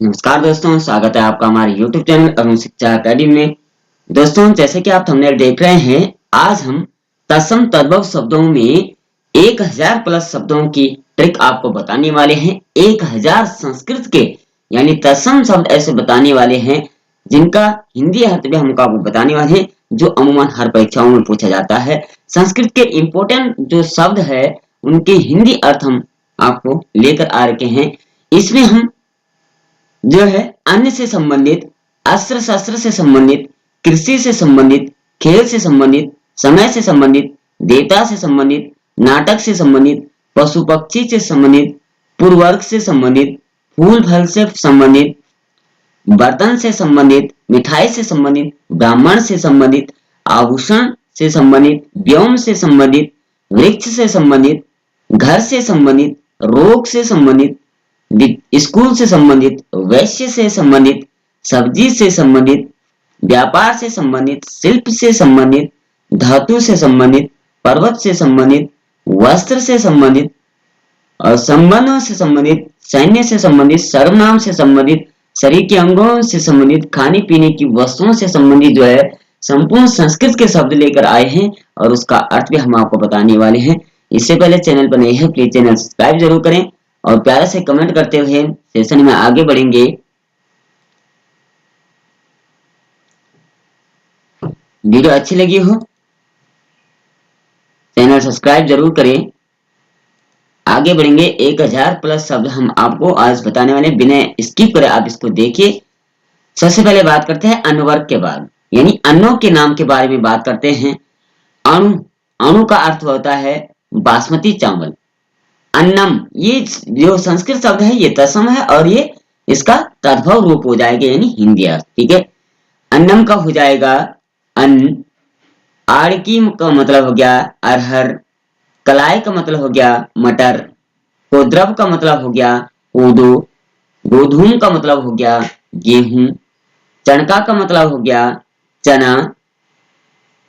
नमस्कार दोस्तों, स्वागत है आपका हमारे YouTube चैनल अरुण शिक्षा अकेडमी में। दोस्तों, जैसे कि आप थंबनेल देख रहे हैं, आज हम तत्सम तद्भव शब्दों में 1000 प्लस शब्दों की ट्रिक आपको बताने वाले हैं। 1000 संस्कृत के यानी तत्सम शब्द ऐसे बताने वाले हैं जिनका हिंदी अर्थ भी हम आपको बताने वाले हैं, जो अमूमन हर परीक्षाओं में पूछा जाता है। संस्कृत के इम्पोर्टेंट जो शब्द है उनके हिंदी अर्थ हम आपको लेकर आ रखे हैं। इसमें हम जो है अन्न से संबंधित, अस्त्र शस्त्र से संबंधित, कृषि से संबंधित, खेल से संबंधित, समय से संबंधित, देवता से संबंधित, नाटक से संबंधित, पशु पक्षी से संबंधित, पूर्वर्ग से संबंधित, फूल फल से संबंधित, बर्तन से संबंधित, मिठाई से संबंधित, ब्राह्मण से संबंधित, आभूषण से संबंधित, व्योम से संबंधित, वृक्ष से संबंधित, घर से संबंधित, रोग से संबंधित, स्कूल से संबंधित, वैश्य से संबंधित, सब्जी से संबंधित, व्यापार से संबंधित, शिल्प से संबंधित, धातु से संबंधित, पर्वत से संबंधित, वस्त्र से संबंधित और संबंधों से संबंधित, सैन्य से संबंधित, सर्वनाम से संबंधित, शरीर के अंगों से संबंधित, खाने पीने की वस्तुओं से संबंधित जो है संपूर्ण संस्कृत के शब्द लेकर आए हैं और उसका अर्थ भी हम आपको बताने वाले हैं। इससे पहले चैनल पर नए हैं, प्लीज चैनल सब्सक्राइब जरूर करें और प्यारे से कमेंट करते हुए सेशन में आगे बढ़ेंगे। वीडियो अच्छी लगी हो चैनल सब्सक्राइब जरूर करें। आगे बढ़ेंगे। 1000 प्लस शब्द हम आपको आज बताने वाले, बिना स्किप करे आप इसको देखिए। सबसे पहले बात करते हैं अन्नवर्ग के बाद, यानी अन्नों के नाम के बारे में बात करते हैं। अणु, अणु का अर्थ होता है बासमती चावल। अन्नम, ये जो संस्कृत शब्द है ये तत्सम है और ये इसका तद्भव रूप हो जाएगा, यानी हिंदी अर्थ। ठीक है, अन्नम का हो जाएगा अन्न, आड़की का मतलब हो गया अरहर, कलाई का मतलब हो गया मटर, कोद्रव का मतलब हो गया कोदो, गोधूम का मतलब हो गया गेहूं, चणका का मतलब हो गया चना,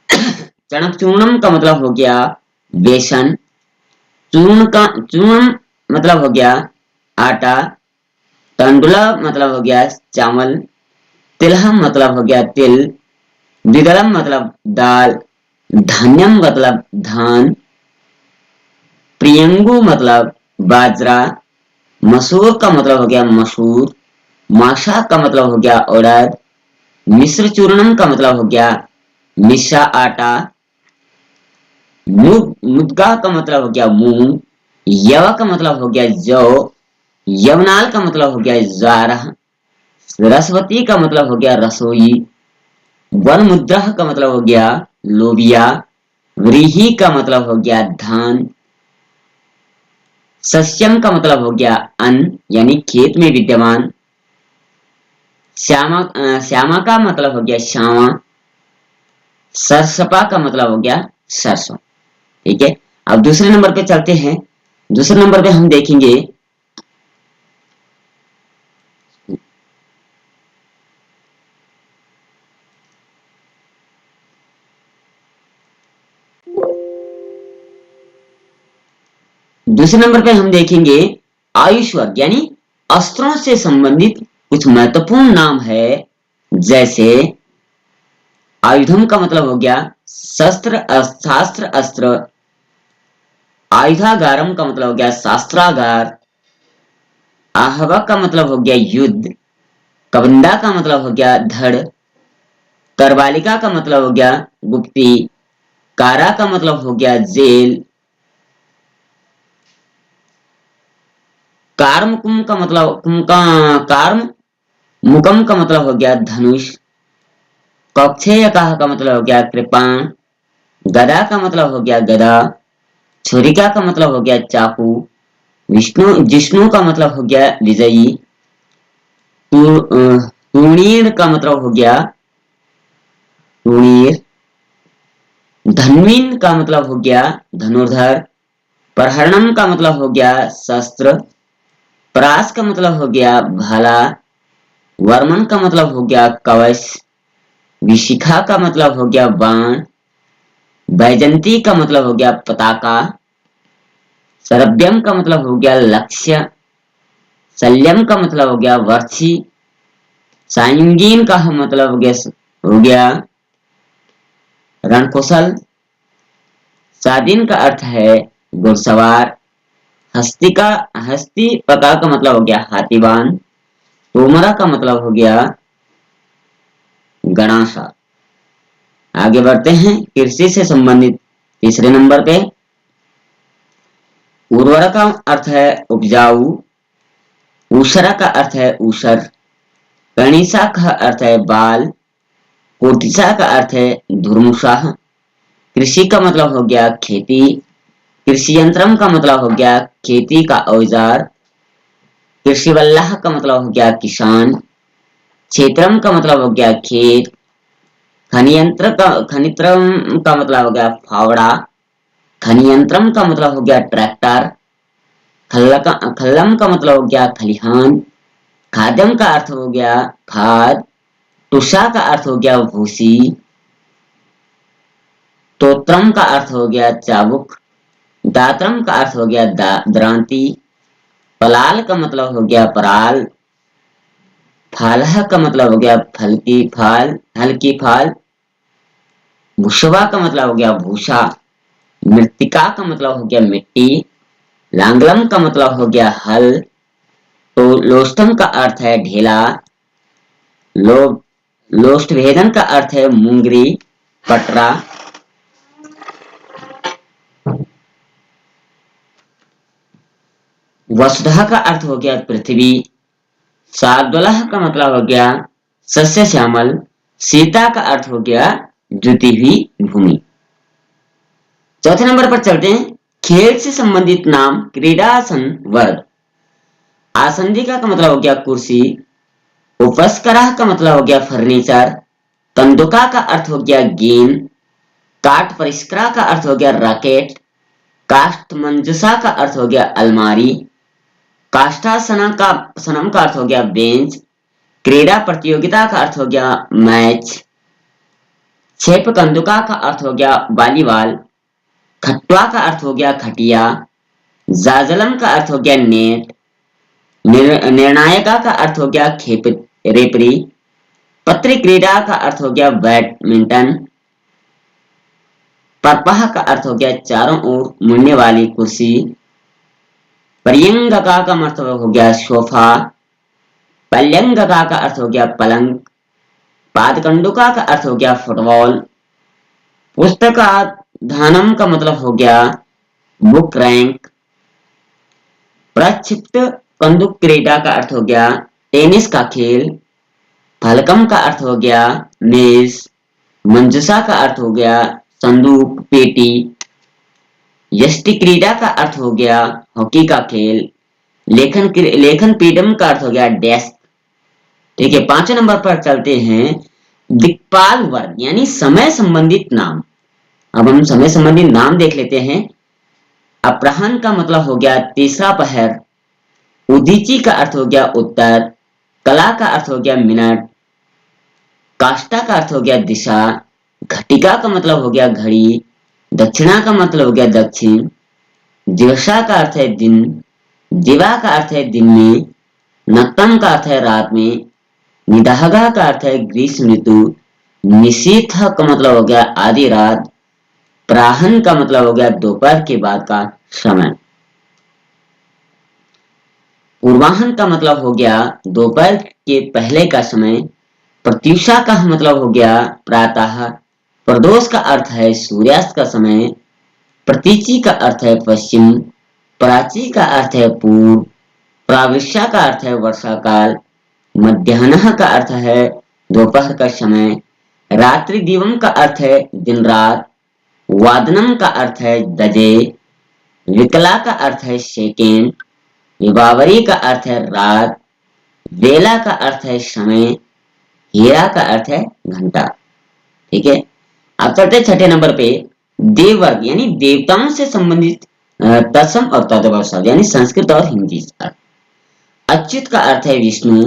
चणक चूर्णम का मतलब हो गया बेसन, चूर्ण मतलब हो गया आटा, तंडुला मतलब हो गया चावल, तिलहम मतलब हो गया तिल, द्विदलम मतलब दाल, धान्यम मतलब धान, प्रियंगु मतलब बाजरा, मसूर का मतलब हो गया मसूर, माशा का मतलब हो गया उड़द, मिश्र चूर्णम का मतलब हो गया मिश्रा आटा, मुद्गा का मतलब हो गया मूंग, यवा का मतलब हो गया जौ, यवनाल का मतलब हो गया ज्वार, रसवती का मतलब हो गया रसोई, वन मुद्रा का मतलब हो गया लोबिया, व्रीहि का मतलब हो गया धान, सस्यम का मतलब हो गया अन्न यानी खेत में विद्यमान, श्यामा का मतलब हो गया श्यामा, सरसपा का मतलब हो गया सरसों। ठीक है, अब दूसरे नंबर पे चलते हैं। दूसरे नंबर पे हम देखेंगे दूसरे नंबर पे हम देखेंगे आयुष वर्ग, यानी अस्त्रों से संबंधित कुछ महत्वपूर्ण नाम है। जैसे आयुधम का मतलब हो गया शस्त्र शास्त्र अस्त्र, आयुधागारम का मतलब हो गया शास्त्रागार, आहवा का मतलब हो गया युद्ध, कबंदा का मतलब हो गया धड़, करबालिका का मतलब हो गया गुप्ती, कारा का मतलब हो गया जेल, कार्मकुम का मतलब कार्म मुकम का मतलब हो गया धनुष, कक्षेयकाह का मतलब हो गया कृपाण, गदा का मतलब हो गया गदा, छुरिका का मतलब हो गया चाकू, विष्णु जिष्णु का मतलब हो गया विजयी, तूणीर का मतलब हो गया तूणीर, धन्वीन का मतलब हो गया धनुर्धर, प्रहरणम का मतलब हो गया शस्त्र, परास का मतलब हो गया भाला, वर्मन का मतलब हो गया कवच, विशिखा का मतलब हो गया बाण, बैजंती का मतलब हो गया पताका, सरभ्यम का मतलब हो गया लक्ष्य, शल्यम का मतलब हो गया वर्षी। संगीन का मतलब हो गया रणकुशल। सादिन का अर्थ है घुड़सवार। हस्ती प्रकार का मतलब हो गया हाथीवान। तोमरा का मतलब हो गया गणासा। आगे बढ़ते हैं कृषि से संबंधित तीसरे नंबर पे। उर्वरा का अर्थ है उपजाऊ। ऊषरा का अर्थ है ऊसर। गणिसा का अर्थ है बाल। कोटिसा का अर्थ है धुर्मुषाह। कृषि का मतलब हो गया खेती। कृषि यंत्रम का मतलब हो गया खेती का औजार। कृषि वल्लाह का मतलब हो गया किसान। क्षेत्रम का मतलब हो गया खेत। खनित्रम का मतलब हो गया फावड़ा। खनियंत्रम का मतलब हो गया ट्रैक्टर। खल्लम का मतलब हो गया खलिहान। खाद्यम का अर्थ हो गया खाद। तुषा का अर्थ हो गया भूसी। तोत्रम का अर्थ हो गया चाबुक। दात्रम का अर्थ हो गया द्रांति। पलाल का मतलब हो गया पराल। फालह का मतलब हो गया हल्की फाल। भूषवा का मतलब हो गया भूषा। मृत्तिका का मतलब हो गया मिट्टी। लांगलम का मतलब हो गया हल। तो लोस्टम का अर्थ है ढेला। लो लोस्ट भेदन का अर्थ है मुंगरी पटरा। वसुधा का अर्थ हो गया पृथ्वी। शार्दुलह का मतलब हो गया सस्य श्यामल। सीता का अर्थ हो गया जुती हुई भूमि। चौथे नंबर पर चलते हैं खेल से संबंधित नाम क्रीडासन वर्ग। आसंदिका का मतलब हो गया कुर्सी। उपस्करा का मतलब हो गया फर्नीचर। कंदुका का अर्थ हो गया गेंद। काठ परिष्करा का अर्थ हो गया रैकेट। काष्ठमंजुषा का अर्थ हो गया अलमारी। काष्ठासनम का अर्थ हो गया बेंच। क्रीड़ा प्रतियोगिता का अर्थ हो गया मैच। क्षेप कंदुका का अर्थ हो गया वॉलीबॉल। खट्वा का अर्थ हो गया खटिया। जाजलम का अर्थ हो गया नेट। निर्णायका का अर्थ हो गया खेप रेपरी। पत्र क्रीड़ा का अर्थ हो गया बैडमिंटन। परपह का अर्थ हो गया चारों ओर मुड़ने वाली कुर्सी। पर्यंगका का मतलब हो गया सोफा। पल्यंगका का अर्थ हो गया पलंग। पादकंडुका का अर्थ हो गया फुटबॉल। पुस्तकाधानम का मतलब हो गया बुक रैंक। प्रक्षिप्त कंदुक क्रीड़ा का अर्थ हो गया टेनिस का खेल। फलकम का अर्थ हो गया मेज। मंजुषा का अर्थ हो गया संदूक पेटी। यष्टि क्रीड़ा का अर्थ हो गया हॉकी का खेल। लेखन पीडम का अर्थ हो गया डेस्क। ठीक है, पांचवें नंबर पर चलते हैं दिक्पाल वर्ग यानी समय संबंधित नाम। अब हम समय संबंधित नाम देख लेते हैं। अपराह्न का मतलब हो गया तीसरा पहर। उदीची का अर्थ हो गया उत्तर। कला का अर्थ हो गया मिनट। काष्टा का अर्थ हो गया दिशा। घटिका का मतलब हो गया घड़ी। दक्षिणा का मतलब हो गया दक्षिण। दिवसा का अर्थ है दिन। दिवा का अर्थ है दिन में। नक्तम का अर्थ है रात में। निदाहगा का अर्थ है ग्रीष्म ऋतु। निशीथ का मतलब हो गया आधी रात। प्राहन का मतलब हो गया दोपहर के बाद का समय। पूर्वाहन का मतलब हो गया दोपहर के पहले का समय। प्रत्युषा का मतलब हो गया प्रातः। प्रदोष का अर्थ है सूर्यास्त का समय। प्रतीचि का अर्थ है पश्चिम। प्राची का अर्थ है पूर्व। प्राविश्या का अर्थ है वर्षा काल। मध्याह्न का अर्थ है दोपहर का समय। रात्रि दिवम का अर्थ है दिन रात। वादनम का अर्थ है दजे। विकला का अर्थ है सेकेंड। विभावरी का अर्थ है रात। वेला का अर्थ है समय। हीरा का अर्थ है घंटा। ठीक है, अब चलते हैं छठे नंबर पे देववर्ग यानी देवताओं से संबंधित तत्सम और तद्भव शब्द यानी संस्कृत और हिंदी अर्थ। अच्युत का अर्थ है विष्णु।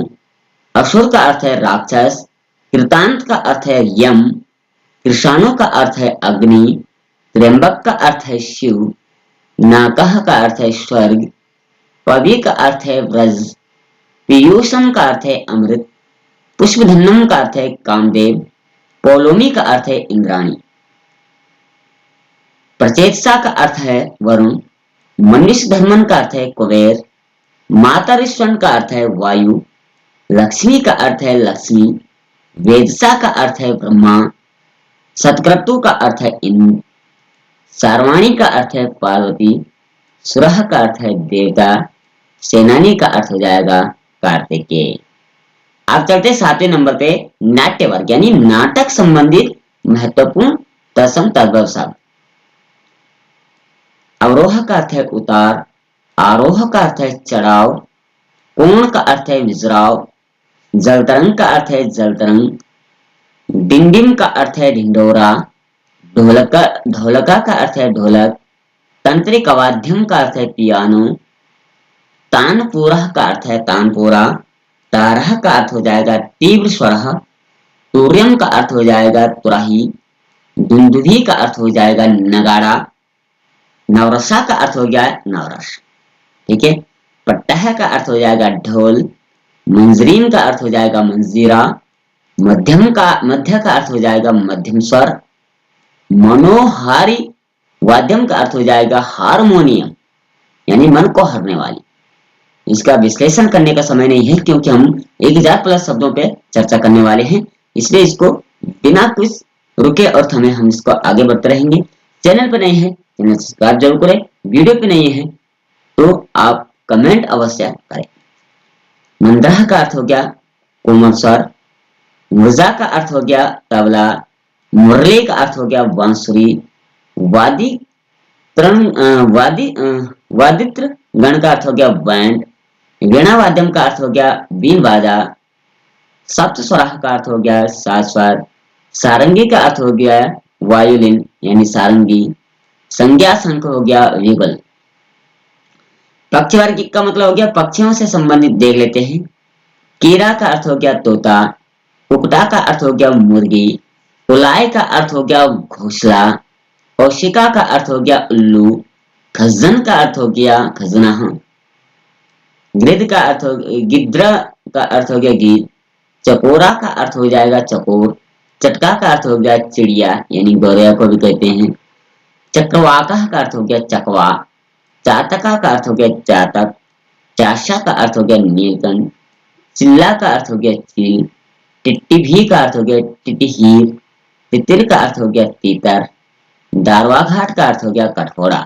असुर का अर्थ है राक्षस। कृतांत का अर्थ है यम। कृषाणु का अर्थ है अग्नि। त्र्यंबक का अर्थ है शिव। नाकह का अर्थ है स्वर्ग। पवि का अर्थ है व्रज। पीयूषम का अर्थ है अमृत, पुष्पधन्नम का अर्थ है कामदेव, पौलोमी का अर्थ है इंद्राणी, प्रचेतसा का अर्थ है वरुण, मनुष्य धर्मन का अर्थ है कुबेर, माता ऋष्वन का अर्थ है वायु, लक्ष्मी का अर्थ है लक्ष्मी, वेदसा का अर्थ है ब्रह्मा, सतक्रतु का अर्थ है इंद्र, सारवाणी का अर्थ है पार्वती, सुरह का अर्थ है देवता, सेनानी का अर्थ हो जाएगा कार्तिकेय। आप चलते 7वें नंबर पे नाट्य वर्ग यानी नाटक संबंधित महत्वपूर्ण तत्सम तद्भव शब्द। अवरोह का अर्थ है उतार, आरोह का अर्थ है चढ़ाव, कोण का अर्थ है विजराव, जलतरंग का अर्थ है जलतरंग, डिंडिम का अर्थ है ढिंडोरा, ढोलका ढोलका का अर्थ है ढोलक, तंत्रिक वाद्यम का अर्थ है पियानो, तानपूरा का अर्थ है तानपूरा, तारह का अर्थ हो जाएगा तीव्र स्वर, तूर्यम का अर्थ हो जाएगा तुराही, दुंदुभी का अर्थ हो जाएगा नगाड़ा, नवरसा का अर्थ हो गया नवरस। ठीक है, पट्टह का अर्थ हो जाएगा ढोल, मंजरीन का अर्थ हो जाएगा मंजीरा, मध्य का अर्थ हो जाएगा मध्यम स्वर, मनोहारी वाद्यम का अर्थ हो जाएगा हारमोनियम यानी मन को हरने वाली। इसका विश्लेषण करने का समय नहीं है क्योंकि हम 1000 प्लस शब्दों पे चर्चा करने वाले हैं, इसलिए इसको बिना कुछ रुके और थमे हम इसको आगे बढ़ते रहेंगे। चैनल पे नहीं है चैनल सब्सक्राइब जरूर करें, वीडियो पे नहीं है तो आप कमेंट अवश्य करें। मंद्रह का अर्थ हो गया कोमल स्वर, मुर्जा का अर्थ हो गया तबला, मुरली का अर्थ हो गया बांसुरी, वादी वादित्र गण का अर्थ हो गया बैंड, वीणा वाद्यम का अर्थ हो गया बीन बाजा, सप्त स्वराह का अर्थ हो गया सात स्वर, सारंगी का अर्थ हो गया वायुलिन यानी सारंगी, संज्ञा शंख हो गया युगल। पक्षी वर्ग का मतलब हो गया पक्षियों से संबंधित देख लेते हैं। कीड़ा का अर्थ हो गया तोता, कुकटा का अर्थ हो गया मुर्गी, उलाय का अर्थ हो गया घोंसला, कौशिका का अर्थ हो गया उल्लू, खजन का अर्थ हो गया खजना, गिद्ध का अर्थ हो गिद्र का अर्थ हो गया गीत, चकोरा का अर्थ हो जाएगा चकोर, चटका का अर्थ हो गया चिड़िया यानी गौरैया को भी कहते हैं, चक्रवाका का अर्थ हो गया चकवा, चातका का अर्थ हो गया चातक, चाशा का अर्थ हो गया नीलकंठ, चिल्ला का अर्थ हो गया चील, टिट्टी का अर्थ हो गया टिटहीर, तितिर का अर्थ हो गया तीतर, दारवा घाट का अर्थ हो गया कठोरा,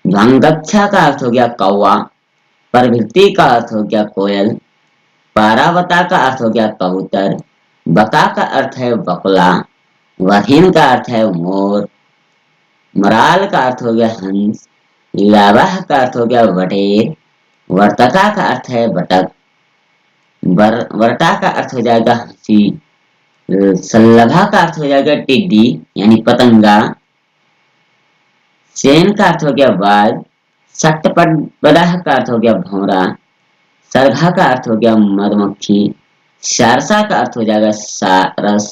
ध्वंगक्षा का अर्थ हो गया कौवा, प्रवृत्ति का अर्थ हो गया कोयल, पारावता का अर्थ हो गया कबूतर, बका का अर्थ है बकुला, वहीन का अर्थ है मोर, मराल का अर्थ हो गया हंस, लावाह का अर्थ हो गया बटेर, वर्तका का अर्थ है बटक, वर्ता का अर्थ हो जाएगा हंसी, सल्लभा का अर्थ हो जाएगा टिड्डी यानी पतंगा, सेन का अर्थ हो गया बाज, सट्टपटबदाह का अर्थ हो गया भौरा, सरघा का अर्थ हो गया मधुमक्खी, सारसा का अर्थ हो जाएगा सारस,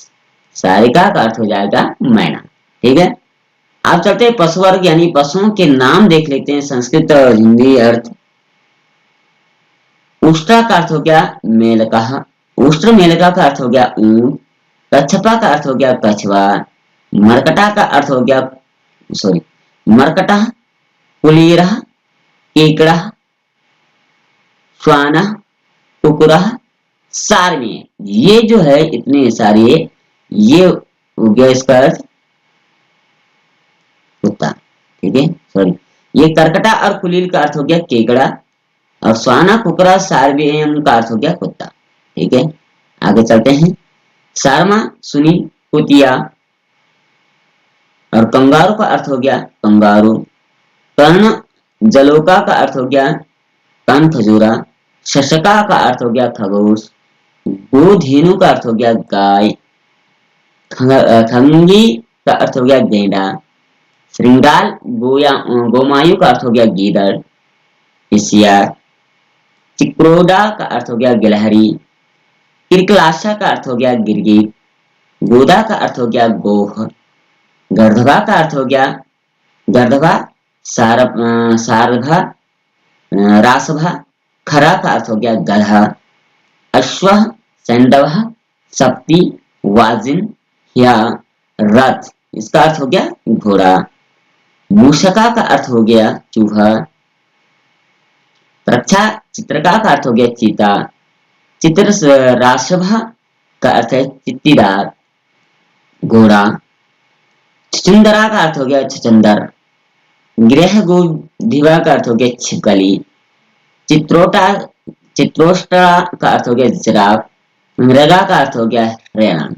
सारिका का अर्थ हो जाएगा मैना। ठीक है, आप चलते हैं पशु वर्ग यानी पशुओं के नाम देख लेते हैं संस्कृत और हिंदी अर्थ। उष्ट्रा का अर्थ हो गया मेलका, उष्ट्र मेलका का अर्थ हो गया ऊंट, कच्छपा का अर्थ हो गया कछुआ, मरकटा का अर्थ हो गया मरकटा, कुलीरा, केकड़ा, श्वाना, कुकुरा, सारमी। ये जो है इतने सारे ये हो गया इसका अर्थ कुत्ता। ठीक है, सॉरी ये करकटा और कुलील का अर्थ हो गया केकड़ा और स्वाना कुकरा सार्वियम का अर्थ हो गया कुत्ता। ठीक है, आगे चलते हैं। सारमा सुनी कुतिया और कंगारू का अर्थ हो गया कंगारू, कर्ण जलोका का अर्थ हो गया कान खजूरा, शशका का अर्थ हो गया खरगोश, गोधेनु का अर्थ हो गया गाय, खंगी का अर्थ हो गया गेंडा, श्रृंगाल गोमायु का अर्थ हो गया गीदड़, इसियार, चिक्रोडा का अर्थ हो गया गिलहरी, किरकलाशा का अर्थ हो गया गिरगिट, गोदा का अर्थ हो गया गोह, गर्धवा का अर्थ हो गया गर्धवा, सारभा, रासभा, खरा का अर्थ हो गया गधा, अश्व, सैंडव, सप्ती, वाजिन या रथ, इसका अर्थ हो गया घोड़ा। मूषका का अर्थ हो गया चूहा। रक्षा चित्रका का अर्थ हो गया चीता। चित्र राशभा का अर्थ है चित्तीदार घोड़ा। छुचुंदरा का अर्थ हो गया छुचंदर। गृह दिवा का अर्थ हो गया छिपकली। चित्रोटा चित्रोष्टा का अर्थ हो गया जिराफ। मृगा का अर्थ हो गया हरियाणा।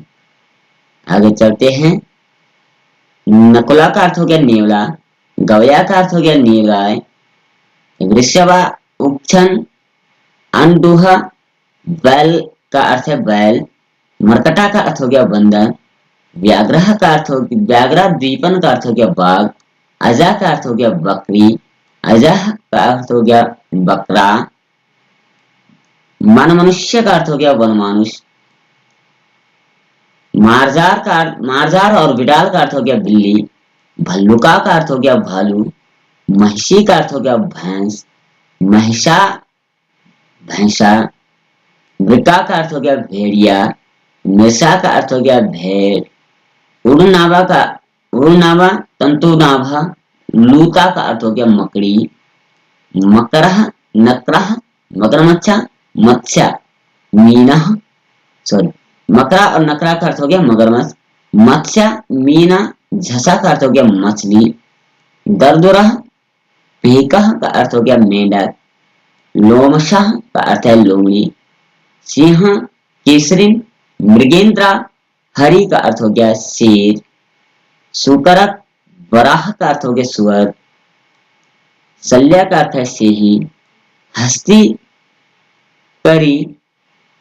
आगे चलते हैं। नकुला का अर्थ हो गया नेवला। गवया का अर्थ हो गया नीलगाय। वृषभा उपछन अनडूहा। बैल का अर्थ है बैल। मरकटा का अर्थ हो गया बंदर। व्याघ्रह का अर्थ हो गया व्याघ्र द्वीपन का अर्थ हो गया बाघ। अजा का अर्थ हो गया बकरी। अजह का अर्थ हो गया बकरा। मन मनुष्य का अर्थ हो गया वन मानुष। मार्जार और बिडाल का अर्थ हो गया बिल्ली। भल्लुका का अर्थ हो गया भालू। महिषी का अर्थ हो गया भैंस। महिषा भैंसा। वृका का अर्थ हो गया भेड़िया। मृषा का अर्थ हो गया भेड़। उड़नावा तंतुनाभा। लूता का अर्थ हो गया मकड़ी। मकरह नकरह मगरमच्छा मत्स्या मीना सॉरी मकरा और नकरा का अर्थ हो गया मगरमच्छ। मत्स्या मीना झसा का अर्थ हो गया मछली। दरदुरह पीकह का अर्थ हो गया मेंढक। लोमशाह का अर्थ है लोमड़ी। सिंह केसरिन मृगेंद्रा हरि का अर्थ हो गया शेर। सुकरक वराह का अर्थ हो गया सुअर। शल्य का अर्थ है सिंही। हस्ती करी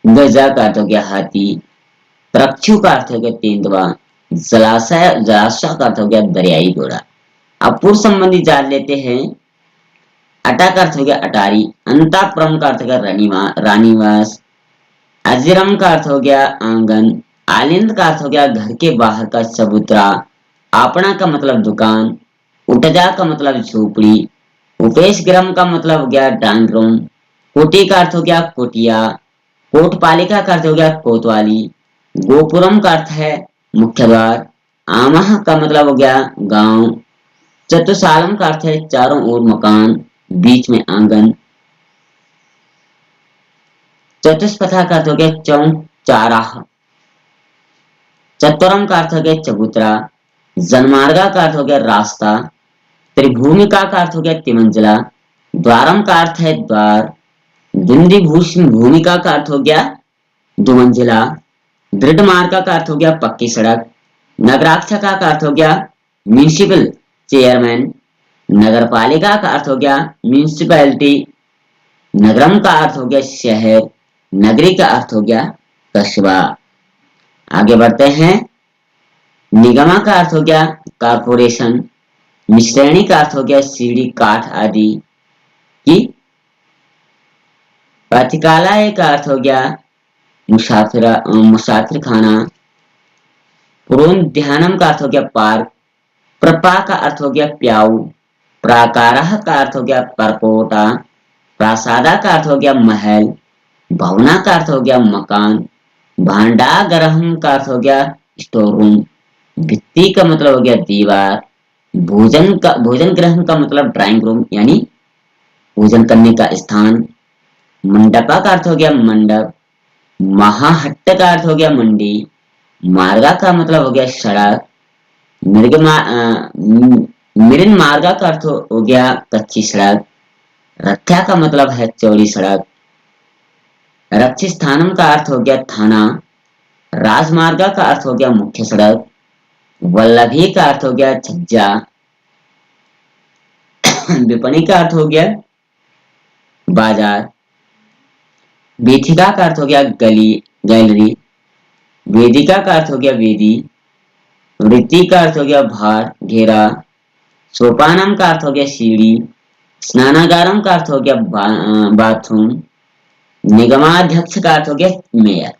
गजा का अर्थ हो गया हाथी। प्रक्षु का अर्थ हो गया तेंदुआ। जलाशय का अर्थ हो गया दरियाई घोड़ा। अब पुरुष संबंधी जान लेते हैं। अटा का अर्थ हो गया अटारी। अंतापुरम का अर्थ हो गया रानीवास। अजरम का अर्थ हो गया आंगन। आलिंद का अर्थ हो गया घर के बाहर का चबूतरा। आपना का मतलब दुकान। उटजा का मतलब झोपड़ी। उपेश ग्रम का मतलब हो गया ड्राइंग रूम। कोटी का अर्थ हो गया कोटिया। कोटपालिका का अर्थ हो गया कोतवाली। गोपुरम का अर्थ है मुख्य द्वार। आमह का मतलब हो गया गांव। चतुसालम का अर्थ है चारों ओर मकान, बीच में आंगन। चतुष्पथा का अर्थ हो गया चौचाराह। चतुरम का अर्थ हो गया चबूतरा। जनमार्गा का अर्थ हो गया रास्ता। त्रिभूमिका का अर्थ हो गया तिमंजिला। द्वारम का अर्थ है द्वार। दुंदी भूमिका का अर्थ हो गया दुमंजिला। दृढ़ मार्गा का अर्थ हो गया पक्की सड़क। नगराक्षका का अर्थ हो गया म्यूनिसिपल चेयरमैन। नगरपालिका का अर्थ हो गया म्यूनिसिपैलिटी। नगरम का अर्थ हो गया शहर। नगरी का अर्थ हो गया कस्बा। आगे बढ़ते हैं। निगमा का अर्थ हो गया कारपोरेशन। मिश्रेणी का अर्थ हो गया सीढ़ी काठ आदि की। पथिकालय का अर्थ हो गया मुसाफिर खाना। पूर्ण ध्यानम का अर्थ हो गया पार्क। प्रपा का अर्थ हो गया प्याऊ। प्राकारह का अर्थ हो गया परकोटा। प्रासादा का अर्थ हो गया महल। भवना का अर्थ हो गया मकान। भांडागरहम का अर्थ हो गया स्टोर रूम। भित्ति का मतलब हो गया दीवार। भोजन ग्रहण का मतलब ड्राइंग रूम यानी भोजन करने का स्थान। मंडपा का अर्थ हो गया मंडप। महाहट्ट का अर्थ हो गया मंडी। मार्गा का मतलब हो गया सड़क। मिरिन मार्गा का अर्थ हो गया कच्ची सड़क। रथ्या का मतलब है चौड़ी सड़क। रक्षी स्थानम का अर्थ हो गया थाना। राजमार्गा का अर्थ हो गया मुख्य सड़क। वल्लभी का अर्थ हो गया छज्जा। विपणि का अर्थ हो गया बाजार। वीथिका का अर्थ हो गया गैलरी। वेदिका का अर्थ हो गया वेदी। वृत्ति का अर्थ हो गया भार घेरा। सोपानम का अर्थ हो गया सीढ़ी। स्नानागारम का अर्थ हो गया बाथरूम। निगमाध्यक्ष का अर्थ हो गया मेयर।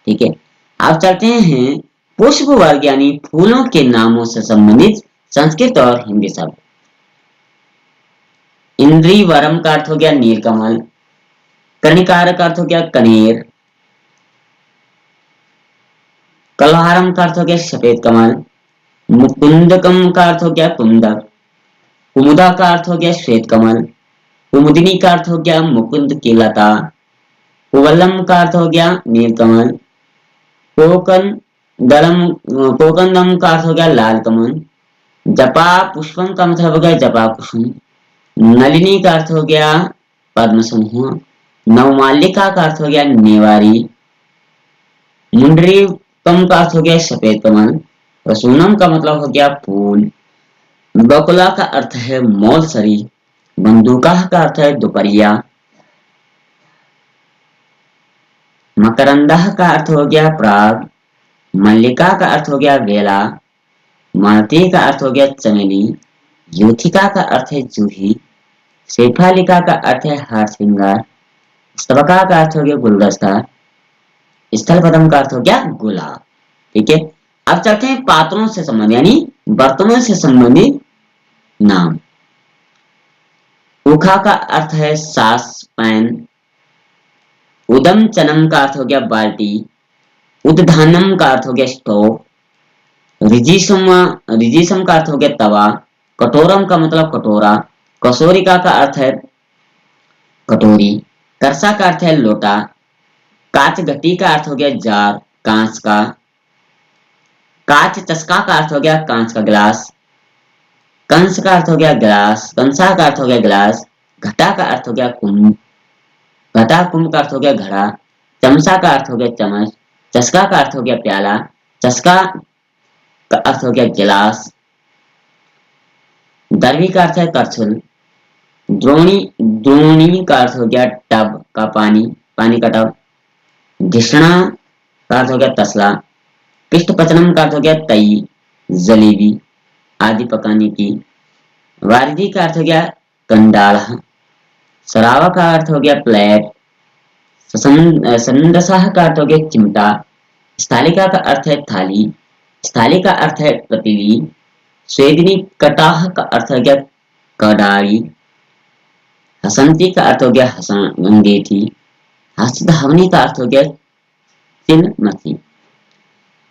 ठीक है, अब चलते हैं पुष्प वर्ग यानी फूलों के नामों से संबंधित संस्कृत और हिंदी शब्द। इंद्रीवरम का अर्थ हो गया नीलकमल। कर्णिकार का अर्थ हो गया कनेर। कलहारम का अर्थ हो गया सफेद कमल। मुकुंदकम का अर्थ हो गया कुंदक। कुमुदा का अर्थ हो गया श्वेत कमल। कुमुदिनी का अर्थ हो गया मुकुंद की लता। कुवलम का अर्थ हो गया नीलकमल। कोकन दलम कोकंदम का अर्थ हो गया लाल कमल। जपा पुष्पम का मतलब हो गया जपा कुसुम। नलिनी का अर्थ हो गया पद्म समूह। नवमालिका का अर्थ हो गया नेवारी। मुंडरी कम का अर्थ हो गया सफेद कमल। प्रसूनम का मतलब हो गया फूल। बकुला का अर्थ है मौलसरी। बंदूका का अर्थ है दोपहिया। मकरंदा का अर्थ हो गया पराग। मल्लिका का अर्थ हो गया बेला। मालती का अर्थ हो गया चमेली। युथिका का अर्थ है जूही। शेफालिका का अर्थ है हार श्रृंगार। स्तबका का अर्थ हो गया गुलदस्ता। स्थल पदम का अर्थ हो गया गुलाब। ठीक है, अब चलते हैं पात्रों से संबंधित यानी बर्तनों से संबंधित नाम। उखा का अर्थ है सास पैन। उदम चनम का अर्थ हो गया बाल्टी। उद्धानम का अर्थ हो गया स्टोव। रिजिसम रिजिसम का अर्थ हो गया तवा। कटोरम का मतलब कटोरा। कसोरिका का अर्थ है कटोरी। करसा का अर्थ है लोटा। काच घटी का अर्थ हो गया जार कांच का। काच चस्का का अर्थ हो गया कांच का गिलास। कंस का अर्थ हो गया गिलास। कंसा का अर्थ हो गया गिलास। घटा का अर्थ हो गया कुंभ। घटा कुंभ का अर्थ हो गया घड़ा। चमचा का अर्थ हो गया चम्मच। चस्का का अर्थ हो गया प्याला। चस्का का अर्थ हो गया गिलास। दरवी का अर्थ है करछुल। द्रोणी द्रोणी का अर्थ हो गया टब का पानी, पानी का टब। धिषणा का अर्थ हो गया तसला। पिष्ट पचनम का अर्थ हो गया तई, जलेबी आदि पकाने की। वारिधि का अर्थ हो गया कंडाला। सरावा का अर्थ हो गया प्लेट। संदसाह का अर्थ हो गया चिमटा। स्थालिका का अर्थ है थाली। स्थाली का अर्थ है पतीली। स्वेदिनी कटाह का अर्थ हो गया कड़ाई। हसंती का अर्थ हो गया हसन अंगेठी। हस्तधावनी का अर्थ हो गया चिन्हमती।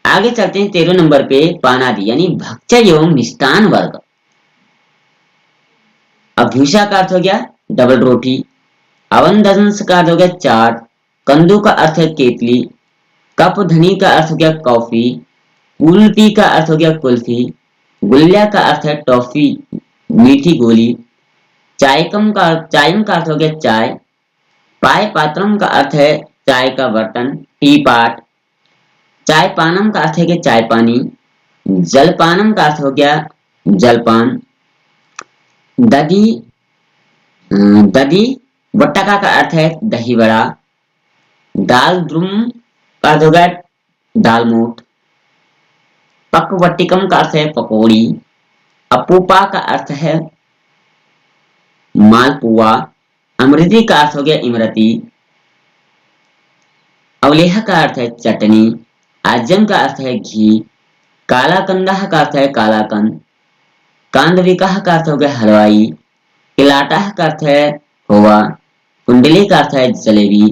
आगे चलते हैं 13 नंबर पे पानादि यानी भक्ष्य एवं मिष्टान वर्ग। अभ्यूषा का अर्थ हो गया डबल रोटी। अवंदंस का अर्थ हो गया चाट। कंदू का अर्थ है केतली। कप धनी का अर्थ हो गया कॉफी। कुल्फी का अर्थ हो गया कुल्फी। गुल्ल्या का अर्थ है टॉफी मीठी गोली। चायम का अर्थ हो गया चाय। पाय पात्रम का अर्थ है चाय का बर्तन टी पाट। चाय पानम का अर्थ है कि चाय पानी। जलपानम का अर्थ हो गया जलपान। दधी दधी बट्टका का अर्थ है दही बड़ा। दाल द्रुम का अर्थ हो गया दाल मोठ। पकवट्टिकम का अर्थ है पकौड़ी। अपूपा का अर्थ है मालपुआ। अमृति का अर्थ हो गया इमरती। अवलेह का अर्थ है चटनी। आजम का अर्थ है घी। काला कंदाह का अर्थ है कालाकंद। कांदविकाह का अर्थ हो गया हलवाई। किलाटाह का अर्थ है खोआ। कुंडली का अर्थ है जलेबी।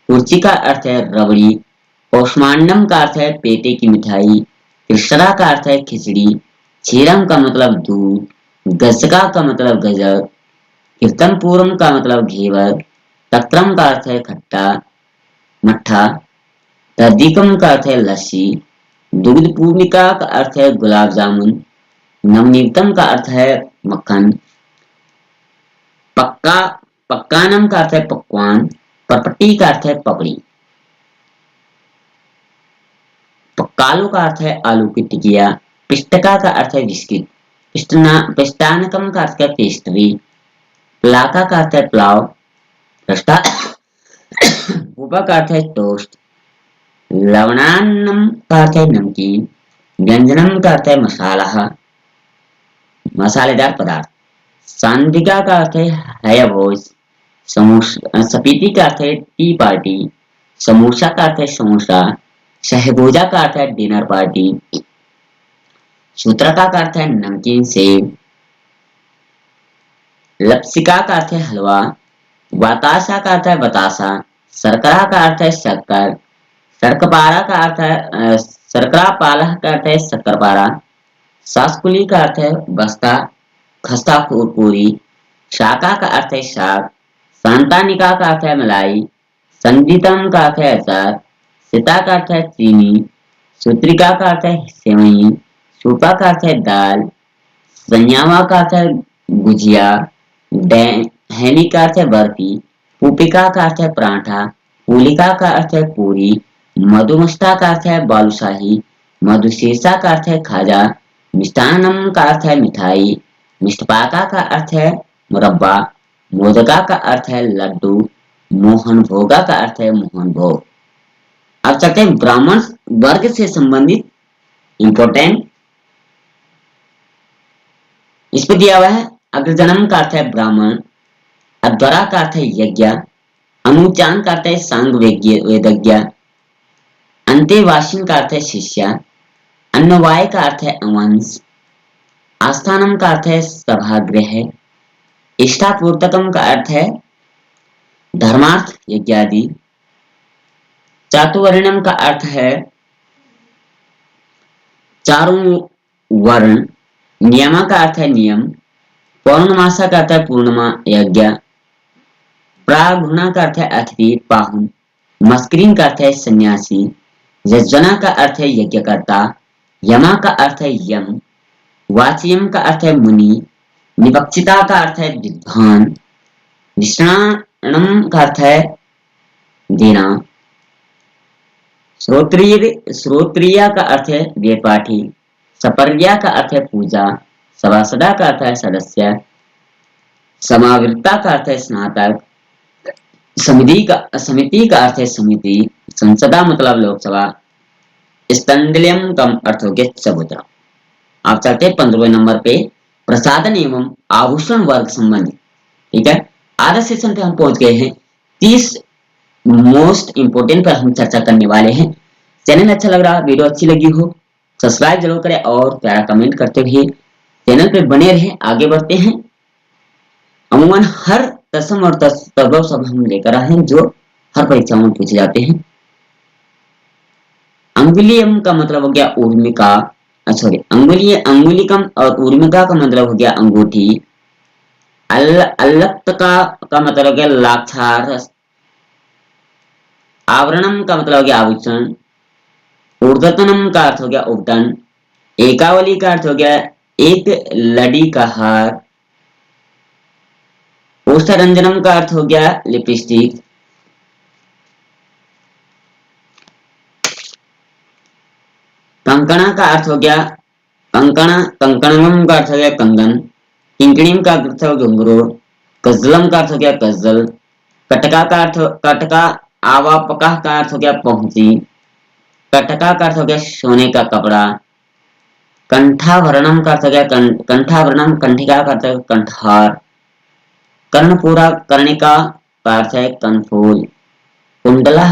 कुर्ची का अर्थ है रबड़ी। ओस्मांडम का अर्थ है पेटे की मिठाई। कृष्णा का अर्थ है खिचड़ी। क्षीरम का मतलब दूध। गजका का मतलब गजक। कीर्तनपुरम का मतलब घेवर। तक्रम का अर्थ है खट्टा मट्ठा। तद्दिकम का अर्थ है लस्सी। दुग्ध पूर्णिका का अर्थ है गुलाब जामुन। नवनीतम का अर्थ है मक्खन। पक्का पक्कानम का अर्थ है पकवान। परपट्टी का अर्थ है पपड़ी। पक्कालू का अर्थ है आलू की टिकिया। पिष्टका का अर्थ है बिस्किट। पिष्टानकम का अर्थ है पेस्ट्री। प्लाका का अर्थ है पुलाव। भ्रष्टा भूपा का अर्थ है टोस्ट। लवणान्नम का अर्थ है नमकीन। व्यंजनम का अर्थ है मसाला मसालेदार पदार्थ। सांदिका का अर्थ है भोज। सपीति का अर्थ है टी पार्टी। समोसा का अर्थ है समोसा। सहभोजा का अर्थ है डिनर पार्टी। सूत्रका का अर्थ है नमकीन सेब। लपसिका का अर्थ है हलवा। बतासा का अर्थ है बतासा। शर्करा का अर्थ है शक्कर। शर्कपारा का अर्थ है शर्करा पाला का अर्थ है शक्करपारा। सासकुली का अर्थ है बस्ता, खस्ता पूरी। शाका का अर्थ है शाक। सांतानिका का अर्थ है मलाई। संगीतम का अर्थ है अचार। सीता का अर्थ है चीनी। सूत्रिका का अर्थ है सेवई। सूपा का अर्थ है दाल। संयामा का अर्थ है गुजिया। हैनी का अर्थ है बर्फी। पुपिका का अर्थ है पराठा। पुलिका का अर्थ है पूरी। मधुमस्ता का अर्थ है बालूशाही। मधुशीर्षा का अर्थ है खाजा। मिष्टान्नम का अर्थ है मिठाई। मिष्टपाका का अर्थ है मुरब्बा। मोदका का अर्थ है लड्डू। मोहन भोगा का अर्थ है मोहन भोग। अब चलते हैं ब्राह्मण वर्ग से संबंधित इंपोर्टेंट। इस पे दिया हुआ है अग्रजनम का अर्थ है ब्राह्मण। अध्वरा का अर्थ है यज्ञ। अनुचान का अर्थ है सांग वेदज्ञ। अंतेवासिन का अर्थ है शिष्य। अन्नवाय का अर्थ है अवंश। आस्थानम का अर्थ है सभागृह। इष्टापूर्तकम का अर्थ है धर्मार्थ यज्ञादि। चातुवर्णम का अर्थ है चारों वर्ण। नियमा का अर्थ है नियम। पौर्णमासा का अर्थ है पूर्णिमा यज्ञ। प्रागुणा का अर्थ है अतिथि पाहुन। मस्करीन का अर्थ है सन्यासी। यज्जना का अर्थ है यज्ञकर्ता। यमा का अर्थ है यम। वाचियम का अर्थ है मुनि। निपक्षिता का अर्थ है विद्वान। निष्णाणम का अर्थ है देना। श्रोत्रिय का अर्थ है वेदपाठी। सपर्या का अर्थ है पूजा। सभासदा का अर्थ है सदस्य। समावृत्ता का अर्थ है स्नातक। समिति का अर्थ है समिति। संसदा मतलब लोकसभा। स्तंडलियम का अर्थ हो गया चबूतरा। आप चलते हैं 15वें नंबर पे प्रसाधन एवं आभूषण वर्ग संबंधित। ठीक है, आधा सेशन पे हम पहुंच गए हैं। 30 मोस्ट इंपोर्टेंट पर हम चर्चा करने वाले हैं। चैनल अच्छा लग रहा, वीडियो अच्छी लगी हो, सब्सक्राइब जरूर करें और प्यारा कमेंट करते हुए चैनल पे बने रहें। आगे बढ़ते हैं। अमूमन हर तत्सम और तद्भव शब्द हम लेकर आए हैं जो हर परीक्षाओं में पूछे जाते हैं। अंगुलियम का मतलब हो गया ऊर्मिका, सॉरी अंगुलिकम और ऊर्मिका का मतलब हो गया अंगूठी। अल्लक्त का मतलब हो गया लाक्षार। आवरणम का मतलब हो गया आभूषण। ऊर्ध्वतनम का अर्थ हो गया उपटन। एकावली का अर्थ हो गया एक लड़ी का हार। ओष्ठरंजनम का अर्थ हो गया लिपस्टिक। कंकणा का अर्थ हो गया कंकणम का अर्थ हो गया कंगन। किंकणीम का अर्थ हो गया घुंघरू। कज्जलम का अर्थ हो गया कज्जल। कटका आवापका का अर्थ हो गया पहुंची। कटका का अर्थ हो गया सोने का कपड़ा। कंठाभरणम का अर्थ हो गया कंठाभरणम। कंठिका का अर्थ है कंठार। कर्णपूरा कर्णिका का अर्थ है कनफूल। कुंडला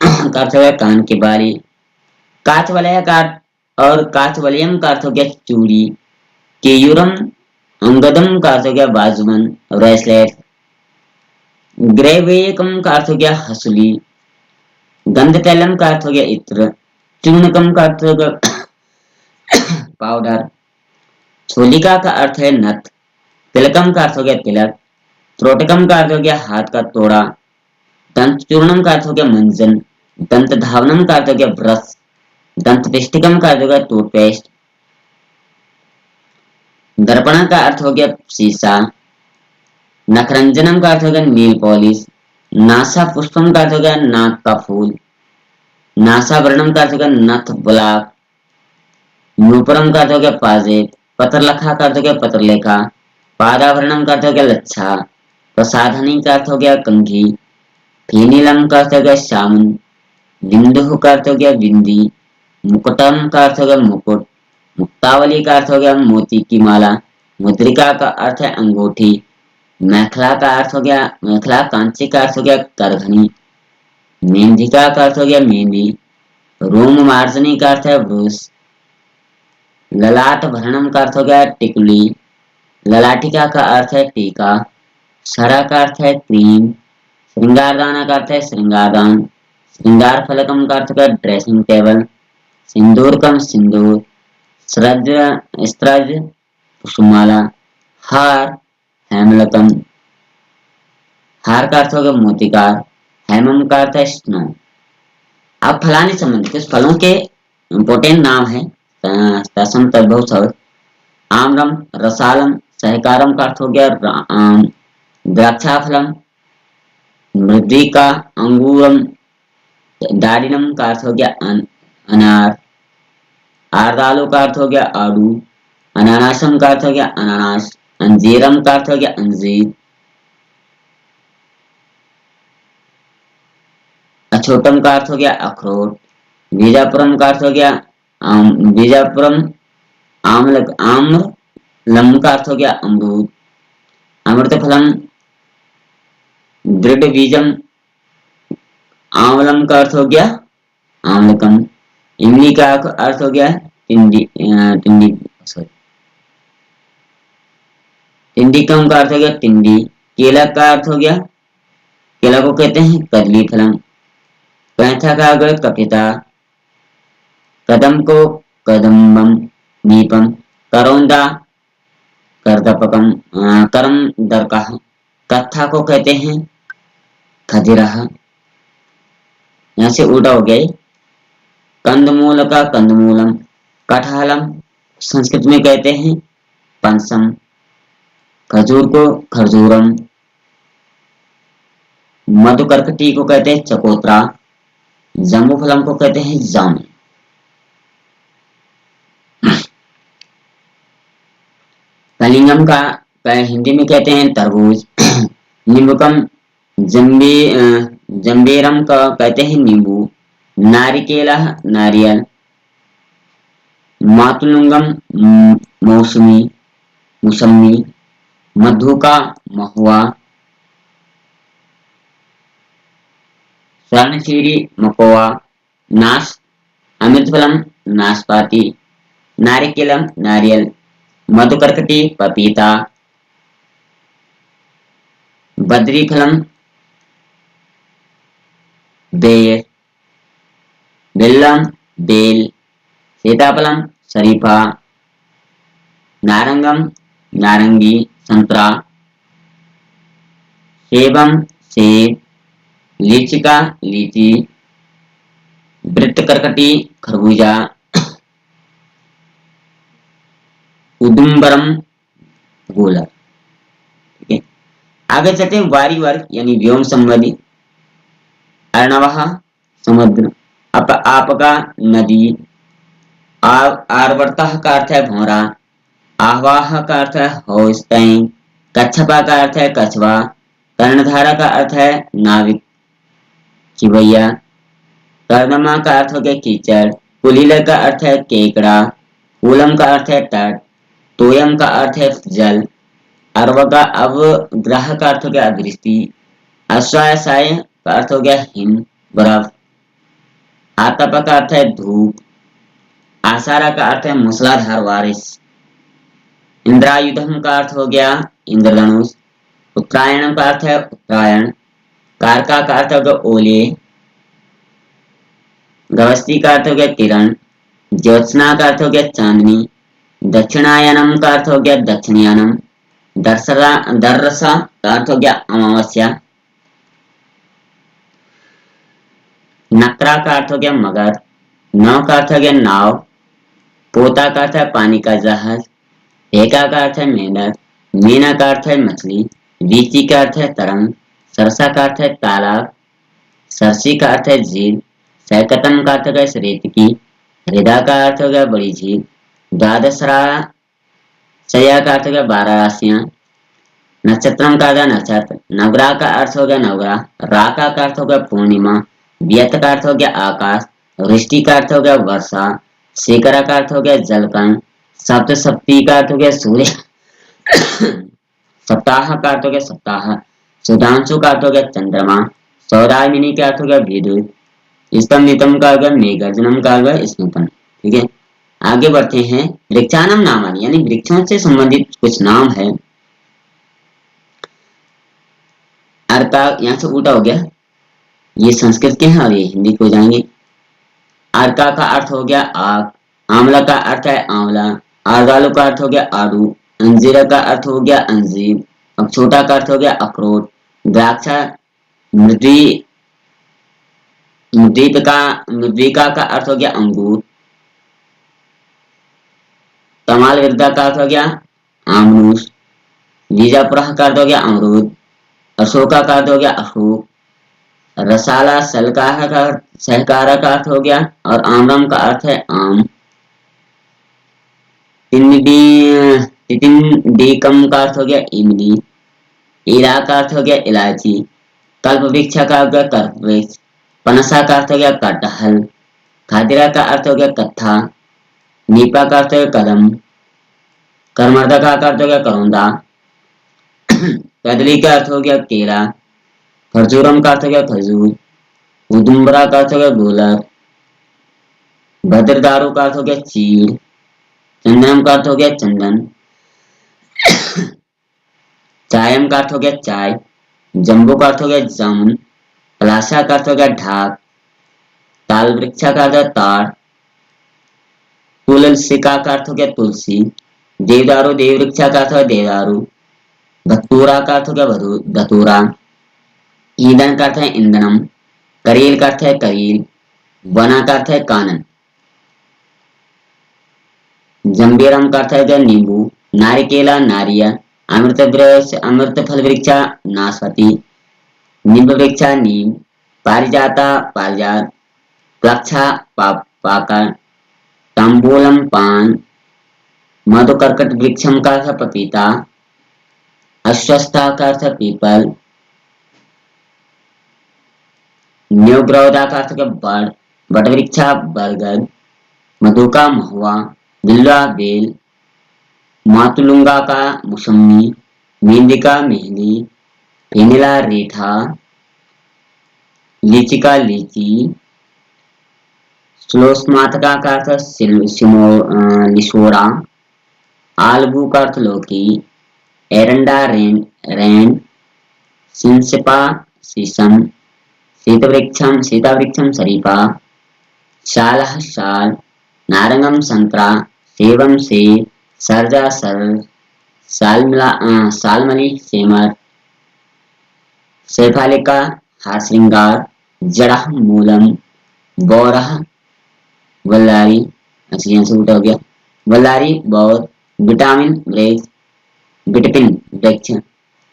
का अर्थ हो गया कान की बाली। काच वलय का और काच वलयम का अर्थ हो गया चूड़ी। केयूरम अंगदम का अर्थ हो गया बाजूबन ब्रेसलेट। ग्रेवेयकम का अर्थ हो गया हसुली। गंधतैलम का अर्थ हो गया इत्र। चूर्णकम का अर्थ हो गया पाउडर। छोलिका का अर्थ है नथ। तिलकम का अर्थ हो गया तिलक। त्रोटकम का अर्थ हो गया हाथ का तोड़ा। दंत चूर्णम का अर्थ हो गया मंजन। दंत धावनम का अर्थ हो गया ब्रश। दंत पिष्टिकम का अर्थ हो गया टूथपेस्ट। दर्पणा का अर्थ हो गया शीशा। नखरंजनम का अर्थ हो गया नील पॉलिश। नासा पुष्पम का अर्थ हो गया नाक का फूल। नासाभरणम का अर्थ हो गया नथ बुलाक। नूपुरम का अर्थ हो गया पाजेब। पत्रलखा का अर्थ हो गया पत्रलेखा। पादाभरणम का अर्थ हो गया लच्छा। प्रसाधनी का अर्थ हो गया कंघी। फीनीलम का अर्थ हो गया शामुन। बिंदु का अर्थ हो गया बिंदी। मुकुटम का अर्थ हो गया मुकुट। मुक्तावली का अर्थ हो गया मोती की माला। मुद्रिका का अर्थ है अंगूठी। मेखला का अर्थ हो गया मेखला। कांची का अर्थ हो गया करघनी। मेंधिका का अर्थ हो गया मेहंदी। रोम मार्जनी का अर्थ है ब्रूस। ललाट भरणम का अर्थ हो गया टिकुली। ललाटिका का अर्थ है टीका। सरा का अर्थ है क्रीम, श्रृंगारदाना का अर्थ है श्रृंगारदान, श्रृंगार फलकम का अर्थ है ड्रेसिंग टेबल, सिंदूरकम सिंदूर, स्रज स्त्रज कुसुमाला, हार हेमलकम, हार का अर्थ होगा मोतिकार, हेमम का अर्थ है स्नो। अब फलाने संबंध कुछ फलों के इंपोर्टेंट नाम है तत्सम तद्भव शब्द। आम्रम, रसालम, सहकारम का अर्थ हो गया आम, द्राक्षाफलम, मृद्रिका, अंगूरम, दारिणम का अर्थ हो गया अनार, आरदालु का अर्थ हो गया आड़ू, अनानासम का अर्थ हो गया अनानास, अंजीरम का अर्थ हो गया अंजीर, अछोटम का अर्थ हो गया अखरोट, बीजापुरम का अर्थ हो गया बीजापुरम, आम्ल आम्र, लम का अर्थ हो गया अमरूद, अमृतफलम, दृढ़ बीजम, आंवलम का अर्थ हो गया आम्लकम, इमली का अर्थ हो गया टिंडी टिंडी सॉरी टिंडिकम का अर्थ हो गया टिंडी, केला का अर्थ हो गया, केला को कहते हैं कदली फलम, कैथा का अर्थ कपिता, कदम को कदम्बम दीपम, करौंदा करदपकम करम दरका, कत्था को कहते हैं खदिरा, यहाँ से उल्टा हो गया। कंदमूल का कंदमूलम, कटहलम संस्कृत में कहते हैं पंसम, खजूर को खरजूरम, मधुकरकटी को कहते हैं चकोतरा, जम्बूफलम को कहते हैं जाम। कलिंगम का हिंदी में कहते हैं तरबूज, नींबूकम जम्बेरम का कहते हैं नींबू, नारिकेला नारियल, मातुलुंगम मौसमी मौसमी, मधु का महुआ, स्वर्णचीरी मकोआ, नाश अमृतफलम नाशपाती, नारिकेलम नारियल, मधुकरकटी पपीता, बद्रीफलम बेर, बेल्लम बेल, सीताफलम शरीफा, नारंगम नारंगी संतरा, सेबम सेब, लीचिका लीची, वृत्तकर्कटी खरबूजा, उदुम्बरम गोला। ठीक है, आगे चलते हैं वारी वर्ग यानी व्योम संबंधी। अर्णवः समुद्र, आपका नदी, आर्वर्तः का अर्थ है भौरा, आह्वाह का अर्थ है होस्टैंग, कच्छपा का अर्थ है कछवा, कर्णधारा का अर्थ है नाविक चिवैया, कर्दमा का अर्थ हो गया कीचड़, कुलील का अर्थ है केकड़ा, कूलम का अर्थ है तट, तोयम का अर्थ है जल, अर्वगा अवग्रह का अर्थ हो गया अदृष्टि, अश्वासाय का अर्थ हो गया हिम बर्फ, आतप का अर्थ है धूप, आसारा का अर्थ है मूसलाधार बारिश, इंद्रायुधम का अर्थ हो गया इंद्रधनुष, उत्तरायण का अर्थ है उत्तरायण, कारका का अर्थ हो गया ओले, गवस्ती का अर्थ हो गया किरण, ज्योत्सना का अर्थ हो गया चांदनी, दक्षिणायनम का अर्थ हो गया दक्षिणयानम, दर्रसा का अर्थ हो गया अमावस्या, नकरा का अर्थ हो गया मगर, नौ का अर्थ हो गया नाव, पोता का अर्थ है पानी का जहाज, भेका का अर्थ है मेंढक, मीना का अर्थ है मछली, रीति का अर्थ है तरंग, सरसा का अर्थ है तालाब, सरसी का अर्थ है झील, सैकतम का अर्थ हो गया रेत की, हृदा का अर्थ हो गया बड़ी झील, द्वादशरा सया का अर्थ हो गया 12 राशियां, नक्षत्रम का अर्थ नक्षत्र, नवग्रह का अर्थ हो गया नवग्रह, राका का अर्थ हो गया पूर्णिमा, व्यत का अर्थ हो गया आकाश, वृष्टि का अर्थ हो गया वर्षा, शेखरा का अर्थ हो गया जलकण, सप्त सप्ती का अर्थ हो गया सूर्य, सप्ताह का अर्थ हो गया सप्ताह, सुधांशु का अर्थ हो गया चंद्रमा, सौदामिनी का अर्थ हो गया विद्युत, स्तंभितम का अर्थ मेघर्जनम का अर्थ स्नपन। ठीक है, आगे बढ़ते हैं। वृक्षानम नामानि यानी वृक्षों से संबंधित कुछ नाम है। अर्का यहाँ से उल्टा हो गया, ये संस्कृत के हैं और ये हिंदी को जाएंगे। अर्का का अर्थ हो गया आग, आंवला का अर्थ है आंवला, आरदालू का अर्थ हो गया आड़ू, अंजीरा का अर्थ हो गया अंजीर, अखरोटा का अर्थ हो गया अखरोट, द्राक्षा, मृदी मृदिका का अर्थ हो गया अंगूर, तमाल विरदा का अर्थ हो गया आमरूस, बीजापुरा का अर्थ हो गया अमरूद, अशोका का अर्थ हो गया अशोक, रसाला सलकाहा का सहकारा का अर्थ हो गया और आमरम का अर्थ है आम, तितिंडीकम का अर्थ हो गया इमली, इरा का अर्थ हो गया इलायची, कल्प वृक्ष का हो गया कल्प वृक्ष, पनसा का अर्थ हो गया कटहल, खादिरा का अर्थ हो गया कत्था, नीपा का अर्थ हो गया कदम, करमर्दा का अर्थ हो गया करौंदा, कदली का अर्थ हो गया केला, खरजूरम का अर्थ हो गया खजूर, उदुम्बरा का अर्थ हो गया गोलर, भद्रदारू का अर्थ हो गया चीड़, चंदनम का अर्थ हो गया चंदन, चायम का अर्थ हो गया चाय, जम्बो का अर्थ हो गया जामुन, पलाशा का अर्थ हो गया ढाक, ताल वृक्षा का अर्थ है ताड़, तुलसिका का अर्थ हो गया तुलसी, देवदारू देव वृक्षा का अर्थ है देवदारू, धतूरा का अर्थ हो गया धतूरा, ईंधन का अर्थ है ईंधनम, करील का अर्थ है करील, वना का अर्थ है कानन, जम्बीरम का अर्थ है नींबू, नारिकेला नारियल, अमृत वृक्ष अमृत फल वृक्षा नाशपति, नींब वृक्षा नीम, पारिजाता पारिजात, प्लक्षा पाकर, तांबूलम पान, मधुकर्कट वृक्षम का अर्थ पपीता, अश्वत्था का अर्थ पीपल, न्योग्रौदा का अर्थ बड़, बट वृक्षा बरगद, मधुका महुआ, बिल्वा बेल, मातुलुंगा का मौसमी, मेहंदी का मेहंदी, फेनिला रेठा, लीची का लीची, श्लोस्मातका का अर्थ लिसोड़ा, आलबू का अर्थ लौकी, एरंडा रैंड, सिंसिपा शीशम, सीतावृक्षम शरीफा, शालह शाल, नारंगम संतरा, सेवम सेब, सरजा सरल, सालमली सेमर, शेफालिका हारश्रृंगार, जड़ा मूलम, बौरह वल्लारी, अच्छा यहाँ से उल्टा हो गया, वल्लारी बौर, विटामिन वृक्ष, विटपिन वृक्ष,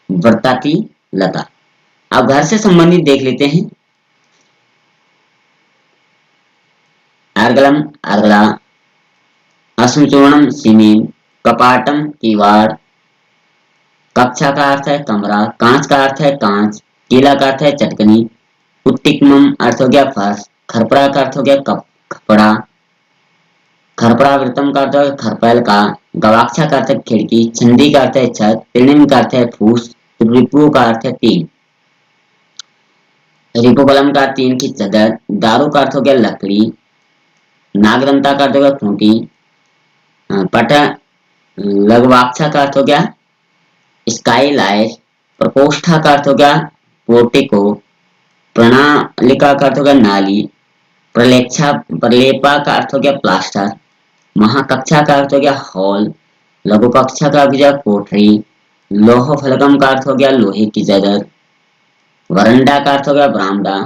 वर्ताती लता। अब घर से संबंधित देख लेते हैं। अर्गलम अर्गला, असुचूर्णम सीमेंट, कपाटम किवाड़, कक्षा का अर्थ है कमरा, कांच का अर्थ है कांच, केला का अर्थ है चटकनी, उत्तिकमम अर्थ हो गया फर्श, खरपड़ा का अर्थ हो गया खपड़ा, खरपड़ा वृतम का अर्थ है खरपैल का, गवाक्षा का अर्थ है खिड़की, छंदी का अर्थ है छत, त्रिनिम का अर्थ है फूस, रिपु का अर्थ है तीन, रिपुबलम का तीन की चदर, दारू का अर्थ हो गया लकड़ी, नागदंता का अर्थ हो गया खूंटी, पट लघुवाक्षा का अर्थ हो गया स्काईलाइट, प्रकोष्ठा का अर्थ हो गया पोर्टिको, प्रणालिका का अर्थ हो गया नाली, प्रलेपा का अर्थ हो गया प्लास्टर, महाकक्षा का अर्थ हो गया हॉल, लघु कक्षा का अर्थ हो गया कोठरी, लोह फलकम का अर्थ हो गया लोहे की जगह, वरंडा का अर्थ हो गया बरामदा,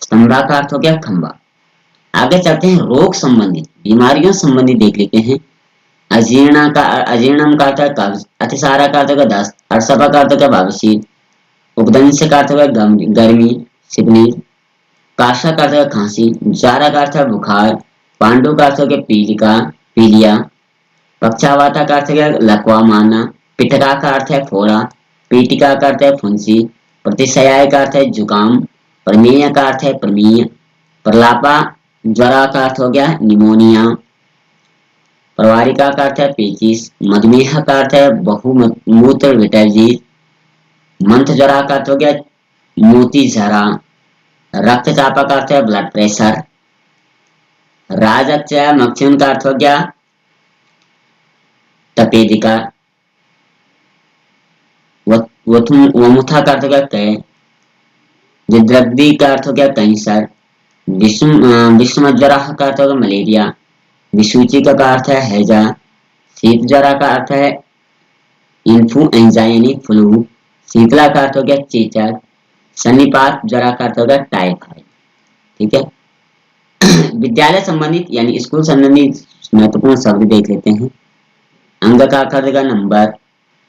स्तंभा का अर्थ हो गया खंबा। आगे चलते हैं रोग संबंधित बीमारियों संबंधित देख लेते हैं। अजीर्णम का अर्थ है कब्ज, अतिसारा का अर्थ है दस्त, अर्सभा का अर्थ है बवासीर, उपदंश का अर्थ है गर्मी सिपली, काशा का अर्थ है खांसी, जारा का अर्थ है बुखार, पांडु का अर्थ है पीलिया, पक्षावाता का अर्थ है लकवा मारना, पिटका का अर्थ है फोड़ा, पीटिका का अर्थ है फुंसी, प्रतिशयाय का अर्थ है जुकाम, प्रमेय का अर्थ है प्रमेय, प्रलापा ज्वरा का अर्थ हो गया निमोनिया, प्रवारिका का अर्थ है पेचिस, मधुमेह का अर्थ है बहुमूत्र विटर्जी, मंथ ज्वरा का अर्थ हो गया मोती झरा, रक्तचापा का अर्थ है ब्लड प्रेशर, राजच्य मक्षुन का अर्थ हो गया तपेदिका, वमुथा का अर्थ हो गया जिद्रग्दी का अर्थ हो गया कैंसर। विषम ज्वरा का अर्थ होगा मलेरिया। विसूची का अर्थ है हैजा। शीत ज्वरा का अर्थ है इन्फ्लुएंजा यानी फ्लू। शीतला का अर्थ हो गया चेचक। सन्निपात ज्वरा का अर्थ होगा टाइफाइड। ठीक है। विद्यालय संबंधित यानी स्कूल संबंधित महत्वपूर्ण शब्द देख लेते हैं। अंग का अर्थ होगा नंबर।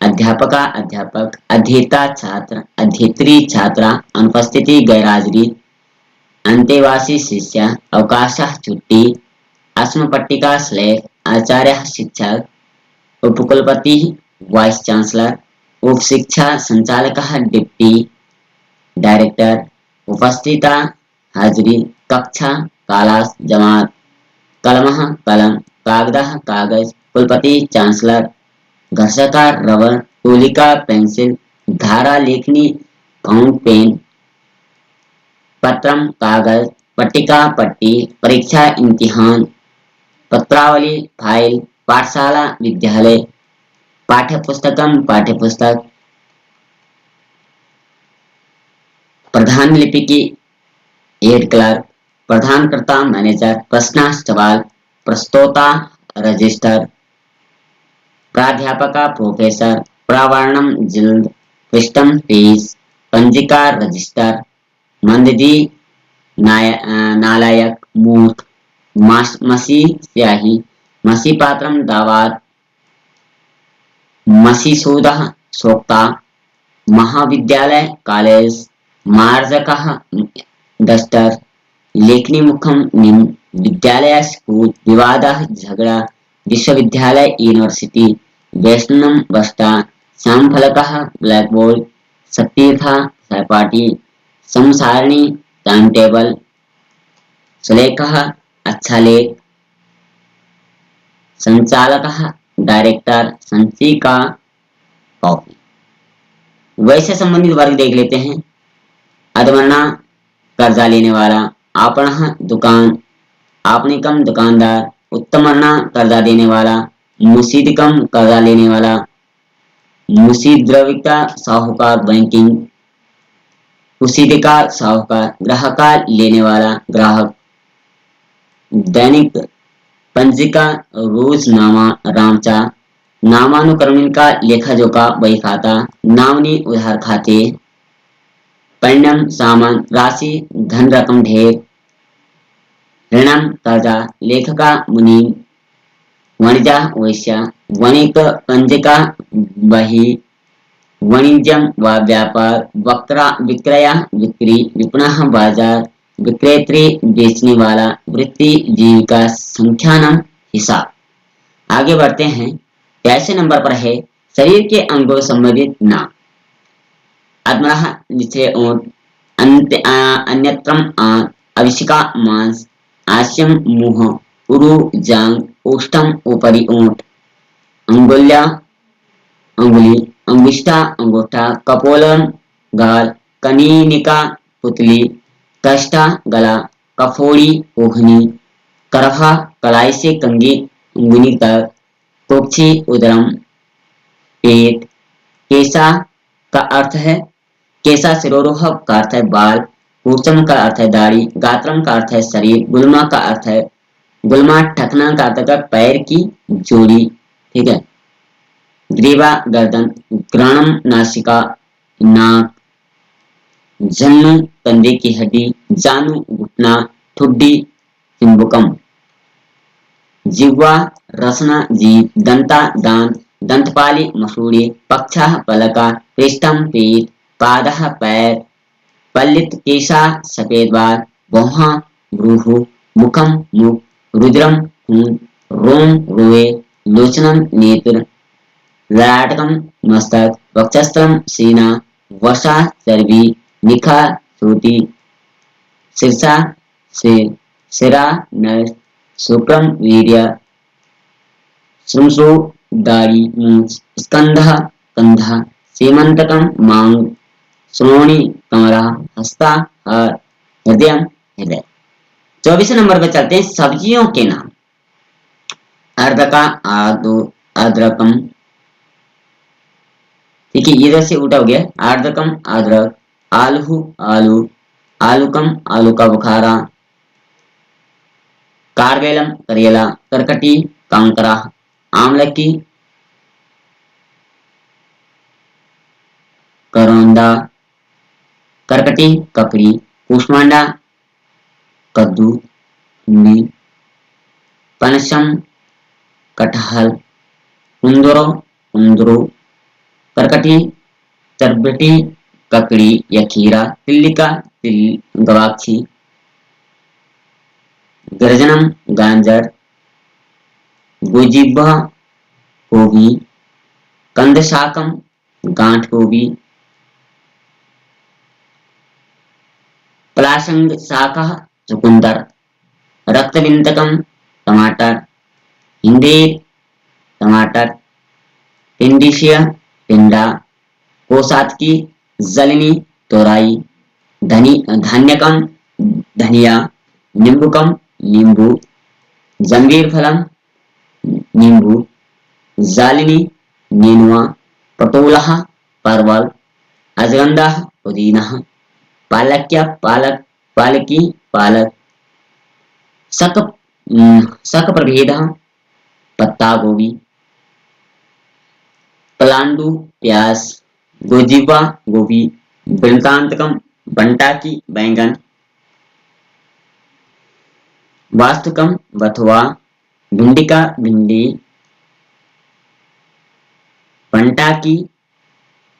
अध्यापका अध्यापक। अध्येता छात्र। अध्येत्री छात्रा। अनुपस्थिति गैरहाजिरी। अंतेवासी शिष्य। अवकाश छुट्टी। अस्मपट्टिका स्लेट। आचार्य शिक्षक। उपकुलपति वाइस चांसलर। उप शिक्षा संचालक डिप्टी डायरेक्टर। उपस्थिता हाजिरी। कक्षा क्लास जमात। कलम कलम। कागद कागज। कुलपति चांसलर। घर्षका रबर। तुलिका पेंसिल। धारा लेखनी फाउंट पेन। पत्रम कागज। पट्टिका पट्टी। परीक्षा इम्तिहान। पत्रावली फाइल। पाठशाला विद्यालय। पाठ्यपुस्तकम पाठ्यपुस्तक। प्रधान लिपिकी हेड क्लर्क। प्रधानकर्ता मैनेजर। प्रश्न सवाल। प्रस्तोता रजिस्टर। प्राध्यापका प्रोफेसर। प्रावर्णम जिल्द। पृष्ठम पेज। पंजिका रजिस्टर। मंददी नालायक मूर्ख। मसी स्याही। मसी पात्रम दावात। मसी सोदा सोक्ता। महाविद्यालय कॉलेज। मार्जकः डस्टर। लेखनी मुखम निम्न। विद्यालय स्कूल। विवादः झगड़ा। विश्वविद्यालय यूनिवर्सिटी। वैष्णव बस्ता। श्यामफलकः ब्लैकबोर्ड। सतीर्था सहपाठी। समसारणी टाइम टेबल। सुलेखः अच्छा लेख। संचालकः डायरेक्टर। संचिका कॉपी। वैसे संबंधित वर्ग देख लेते हैं। अधवर्णा कर्जा लेने वाला। आपणः दुकान। आपनिकम दुकानदार। उत्तमर्णा कर्जा देने वाला। मुसीदिकम कर्जा लेने वाला। मुसीद्रविका साहूकार बैंकिंग। कुसीदिका साहूकार। ग्राहका लेने वाला ग्राहक। दैनिक पंजिका रोजनामा रामचा। नामानुक्रमिक का लेखा जोखा बही खाता। नामनी उधार खाते। परिणाम सामान राशि धन रकम ढेर। ऋणम कर्जा। लेखका मुनीम। वणिजा वैश्य। वणिक पंजिका बही। वाणिज्यम व व्यापार। वक्रा विक्रय बिक्री। विपणः बाजार। विक्रेत्री बेचने वाला। वृत्ति जीविका संख्यानम हिसाब। आगे बढ़ते हैं। कैसे नंबर पर है शरीर के अंगों संबंधित नाम। आत्मनः निचले ओंठ। अन्यत्रम आंत। अविशिका मांस। आस्यम मुंह। उरु जांग। ओष्ठम ऊपरी ओंठ। अंगुल्या अंगुली। अंगुष्ठा अंगूठा। कपोलम गाल। कनीनिका पुतली। कष्टा गला। कफोड़ी ओढ़नी। करभा कलाई से कंगी अंगुली तक। कोक्षी उदरम पेट। केसा का अर्थ है केसा सिरोरोह का अर्थ है बाल। कूर्चम का अर्थ है दाढ़ी। गात्रम का अर्थ है शरीर। गुल्मा का अर्थ है गुल्मा ठकना का अर्थ है पैर की जोड़ी। ठीक है। ग्रीवा गर्दन। ग्राणम नासिका नाक। जन्नु कंधे की हड्डी। जानू घुटना। ठुड्डी चिंबुकम। जिह्वा रसना जीभ। दंता दांत। दंतपाली मसूड़ी। पक्षा पलका। पृष्ठम पीठ। पादः पैर। पल्लित केशा सफेद बाल। भौहा भ्रूभु। मुखम मुख। रुद्रम खून। रोम रोए। लोचनम नेत्र। ललाटकम मस्तक। वक्षस्थलम सीना। वसा चर्बी। निखा श्रुति। शीर्षा सिर। सिरा नर। शुक्रम वीर्य। श्रमसु दाढ़ी मूंछ। स्कंधा कंधा। सीमंतकम मांग। श्रोणी कमरा। हस्ता हाथ। हृदय हृदय। 24 नंबर पे चलते हैं सब्जियों के नाम। अर्धका आदु अद्रकम। ठीक है इधर से उल्टा हो गया। आर्द्रकम अदरक। आलू आलू। आलूकम आलू का बुखारा, कारवेलम करेला, करकटी कांकरा, आमलकी करौंदा, करकटी ककड़ी, कुष्मांडा कद्दू, भिंडी, पनसम कटहल, कुंदरो कुंदरू, करकटी चरबटी ककड़ी या खीरा, तिल्लिका गवाक्षी, गर्जनम गाजर, गोजिब्बा गोभी, कंदशाकम गांठ गोभी, पलाशंग शाखा चुकंदर, रक्तबिंदकम टमाटर, हिंदेर टमाटर, इंडिशिया टिंडा, कोसातकी जलनी तोराई, धान्यकम धनिया, नींबूकम नींबू, जंबीर फलम नींबू, जालिनी नेनुआ, पटोला परवल, अजगंधा पुदीना, पालक्या पालक, पालकी पालक, शक शक प्रभेद पत्ता गोभी, पलांडू प्याज, गोजिबा गोभी, वृंतांतकम बंटा की बैंगन, वास्तुकम बथुआ, भिंडिका भिंडी, बंटा की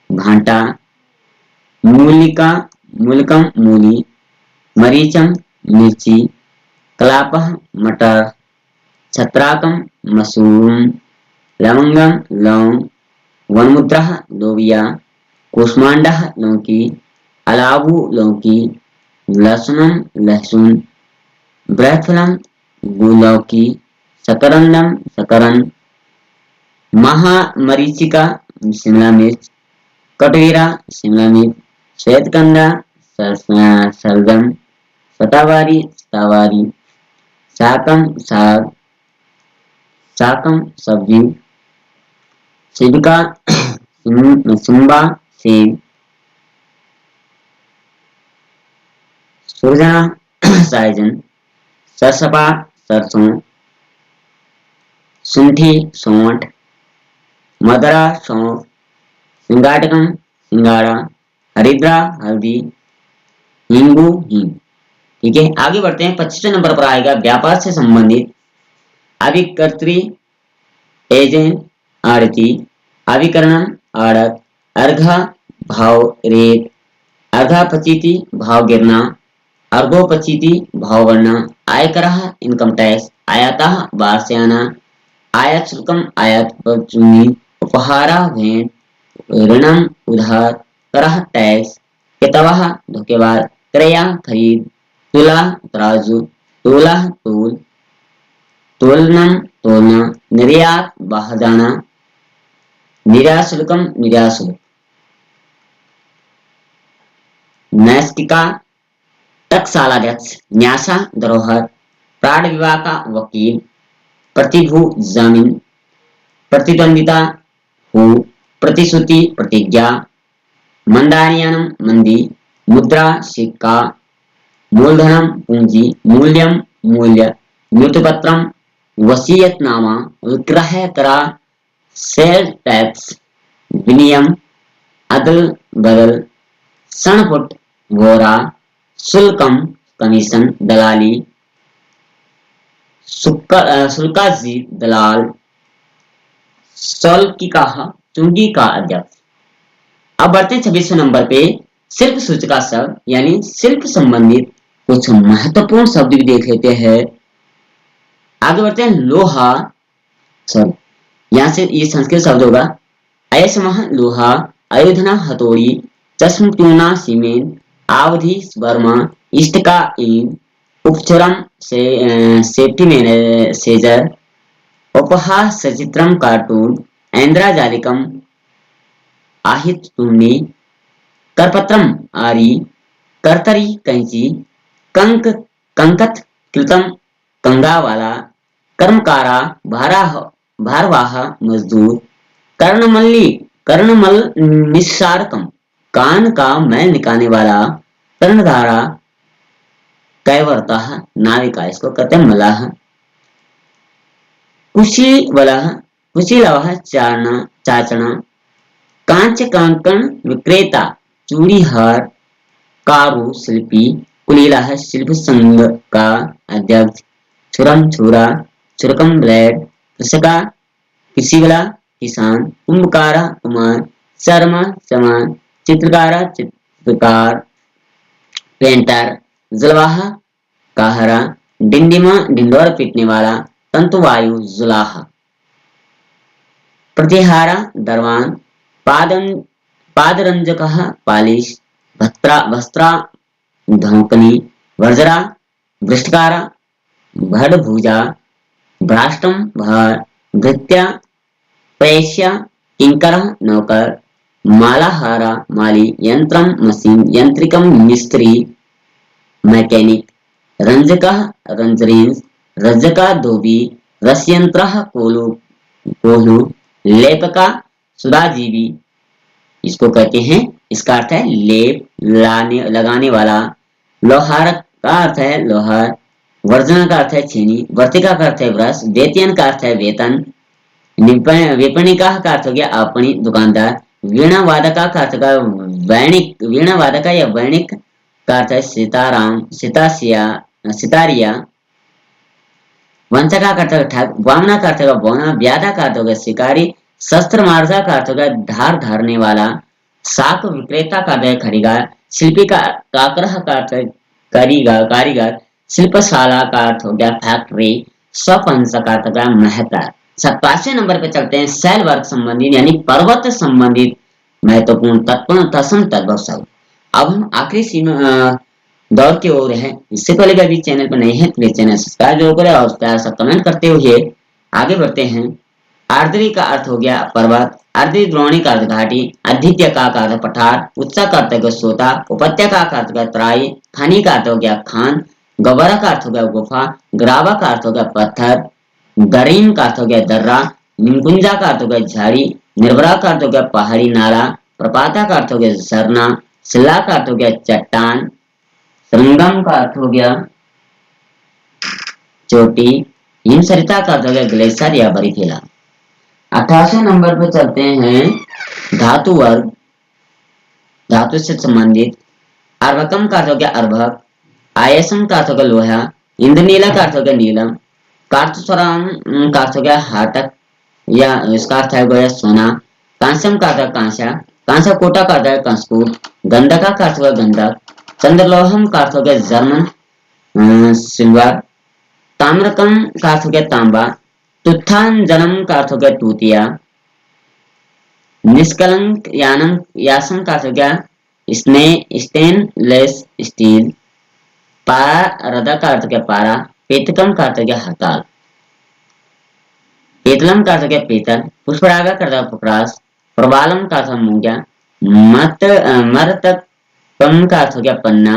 भांटा, मूलिका मूलकम मूली, मरीचम मिर्ची, कलापह मटर, छत्राकम मशरूम, लवंगम लौंग, वनमुद्रा लोबिया, कुष्मांडा लौकी, अलाबू लौकी, लहसुनम लहसुन, ब्रैफलम गुलौकी, शकरंदम शकरन, महामरीचिका शिमला मिर्च, कटोरा शिमला मिर्च, श्वेतकंदा सलगम, सतावारी सतावारी, साकम साग, साकम सब्जी, सिबका सिम्बा सेब, सुरजना साइजन, सरसपा सरसों, सुंठी सौंठ, मदरा सौंफ, सिंगाटकम सिंगाड़ा, हरिद्रा हल्दी, नींबू हींग। ठीक है, आगे बढ़ते हैं। 25वें नंबर पर आएगा व्यापार से संबंधित अभिकर्त्री एजेंट आड़ती, अभिकरणम आड़त, अर्घा भाव रेट, अर्घा पचीति भाव गिरना, अर्घोपचिति भाव बढ़ना, आयकरः इनकम टैक्स, आयातः बाहर से आना, आयात शुल्कम आयात पर चुनी, उपहारा भेंट, ऋणम उधार, करः टैक्स, कितवः धोखेबाज, क्रया खरीद, तुला तराजू, तोला तोल, तोलनम तोलना, निर्यात बाहर जाना, निर्यात शुल्कम निर्यात शुल्क, नैस्तिका टकसालाध्यक्ष, न्यासा धरोहर, प्राण विवाह का वकील, प्रतिभू जमीन, प्रतिद्वंदिता हो, प्रतिश्रुति प्रतिज्ञा, मंदानियनम मंदी, मुद्रा सिक्का, मूलधनम पूंजी, मूल्यम मूल्य, मृत्युपत्रम वसीयतनामा, विक्रय करा, सेल टैक्स, विनियम, अदल बदल, सनफुट गोरा, शुल्कम कमीशन दलाली, शुल्काजी दलाल, सौल्किका चुंगी का अध्यक्ष। अब बढ़ते हैं 26वें नंबर पे। शिल्प सूचका शब्द यानी शिल्प संबंधित कुछ महत्वपूर्ण शब्द भी देख लेते हैं। आगे बढ़ते हैं। लोहा शब्द, यहाँ से ये संस्कृत शब्द होगा अयस्मः लोहा, अयोधना हथौड़ी, चश्मटूना सीमेंट, आवधि वर्मा, इष्टका ईंट, उपचरम से सेफ्टी सेजर, उपहार सचित्रम कार्टून, ऐन्द्राजालिकम आहित टूनी, करपत्रम आरी, करतरी कैंची, कंक कंकत कृतम कंगा वाला, कर्मकारा भारवाह मजदूर, कर्णमल्ली कर्णमल निस्सारकम कान का मैल निकालने वाला, कर्णधारा कैवर्तः नाविका, इसको कहते हैं मलाह। कुशीवलः कुशीलवः चाचण। कांच कांकण विक्रेता चूड़ीहार कारू शिल्पी। कुलीलः शिल्प संघ का अध्यक्ष। छुरम छुरा छुरकम ब्लेड कृषका कृषिवला किसान। कुंभकारा कुमार। शर्मा समान। चित्रकारा चित्रकार पेंटर। जुलवाहा काहरा। डिंडिमा डिंडोर पीटने वाला। तंतुवायु जुलाहा। प्रतिहारा दरवान। पादन पादरंजकः पालिश। वस्त्रा धौकनी। वर्जरा भ्रष्टकारा भड़भुजा। भ्राष्टम भार। भृत्या प्रेष्या किंकरः नौकर। मालाहारा माली। यंत्रम मशीन। यंत्रिकम मिस्त्री मैकेनिक। रंजकः रंजरेंस। रज्जका धोबी। रसयंत्रः कोल्हू कोल्हू। लेपका सुधाजीवी, इसको कहते हैं, इसका अर्थ है लेप लगाने वाला। लोहार का अर्थ है लोहार। वर्जना का अर्थ है छीनी। वर्तिका का अर्थ है ब्रश। वेतन का अर्थ है वेतन। विपणिका का अर्थ हो गया अपनी दुकानदार। वीणा वादका का अर्थ का वैणिक। वीणा वादका या वैणिक का अर्थ है सीताराम सीतासिया सितारिया। वंशका का अर्थ है ठग। वामना का अर्थ है बौना। व्याधा का अर्थ होगा शिकारी। शस्त्र मार्जा का अर्थ होगा धार धारने वाला। साक विक्रेता का अर्थ है खरीदार। शिल्पी का काकरह का अर्थ है कारीगर कारीगर। शिल्पशाला का अर्थ हो गया फैक्ट्री। स्वपंच का अर्थ होगा मेहता। 57वें नंबर पे चलते हैं सेल वर्ग संबंधित यानी पर्वत संबंधित महत्वपूर्ण तत्व तत्सम तद्भव शब्द। अब हम आखिरी सीमा दौर की ओर है। इससे पहले अभी चैनल पर नहीं है तो चैनल सब्सक्राइब जरूर करें और प्यार सा कमेंट करते हुए आगे बढ़ते हैं। आर्द्री का अर्थ हो गया पर्वत। आर्द्री द्रोणी का अर्थ घाटी। आदित्य का अर्थ पठार। उत्सा का अर्थ सोता। उपत्यका का अर्थ तराई। खानी का अर्थ हो गया खान। गवरा का अर्थ हो गया गुफा। ग्रावा का अर्थ हो गया पत्थर। गरीन का अर्थ हो गया दर्रा। निकुंजा का अर्थ हो गया झाड़ी। निर्भरा का अर्थ हो गया पहाड़ी नाला। प्रपाता का अर्थ हो गया झरना। शिला का अर्थ हो गया चट्टान। संगम का अर्थ हो गया चोटी। हिमसरिता का अर्थ हो गया ग्लेशियर या बर्फीला। 28वें नंबर पर चलते हैं धातु वर्ग धातु से संबंधित। अर्भकम का अर्थ हो गया अर्भक। आयसम का अर्थ हो गया लोहा। इंद्रनीला का अर्थ हो गया नीलम। कार्तस्वरम का अर्थ हो गया हाटक या इसका अर्थ है गया सोना। कांसम का अर्थ है कांसा। कांसा कोटा का अर्थ है कंसकूट। गंधका का अर्थ हो गया गंधक। चंद्रलोहम का अर्थ हो गया जर्मन सिल्वर। ताम्रकम का अर्थ हो गया तांबा। तुत्थांजनम का अर्थ हो गया तूतिया। निष्कलंक यानम यासम का अर्थ हो गया स्टेनलेस स्टील। पारदा का अर्थ हो गया पारा। पेतकम का अर्थ हो गया हड़ताल। पेतलम का अर्थ हो गया पीतल। पुष्परागा का अर्थ है पुपरास। प्रबालम का अर्थ है मूंगा। मत मरतकम का अर्थ हो गया पन्ना।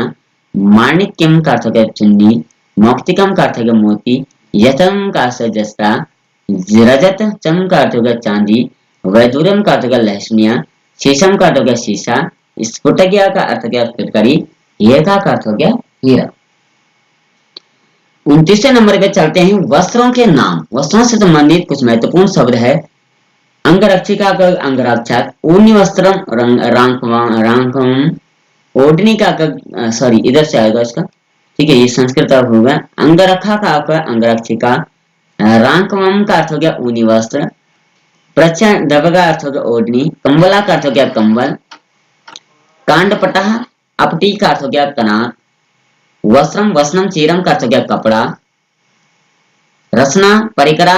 माणिक्यम का अर्थ हो गया चुन्नी। मौक्तिकम का अर्थ हो गया मोती। यतम का अर्थ है जस्ता। रजत चम का अर्थ हो गया चांदी। वैदूर्यम का अर्थ हो गया लहसुनिया। शीशम का अर्थ हो गया शीशा। स्फुटकिया का अर्थ हो गया फिटकरी। हीरा का अर्थ हो गया हीरा। 29वें नंबर पे चलते हैं वस्त्रों के नाम। वस्त्रों से संबंधित कुछ महत्वपूर्ण शब्द है। अंगरक्षिका का अंगरक्षक। ऊनी वस्त्र रांकवम। ओढ़नी का सॉरी इधर से आएगा इसका, ठीक है, ये संस्कृत अर्थ होगा। अंगरखा का अंगरक्षिका। रांकवम का अर्थ हो गया ऊनी वस्त्र। प्रच्छन्न का अर्थ हो गया ओढ़नी। कंबला का अर्थ हो गया कंबल। कांडपटा अपटी का अर्थ हो गया कनार। वस्त्रम वसनम चीरम का अर्थ हो गया कपड़ा। रसना परिकरा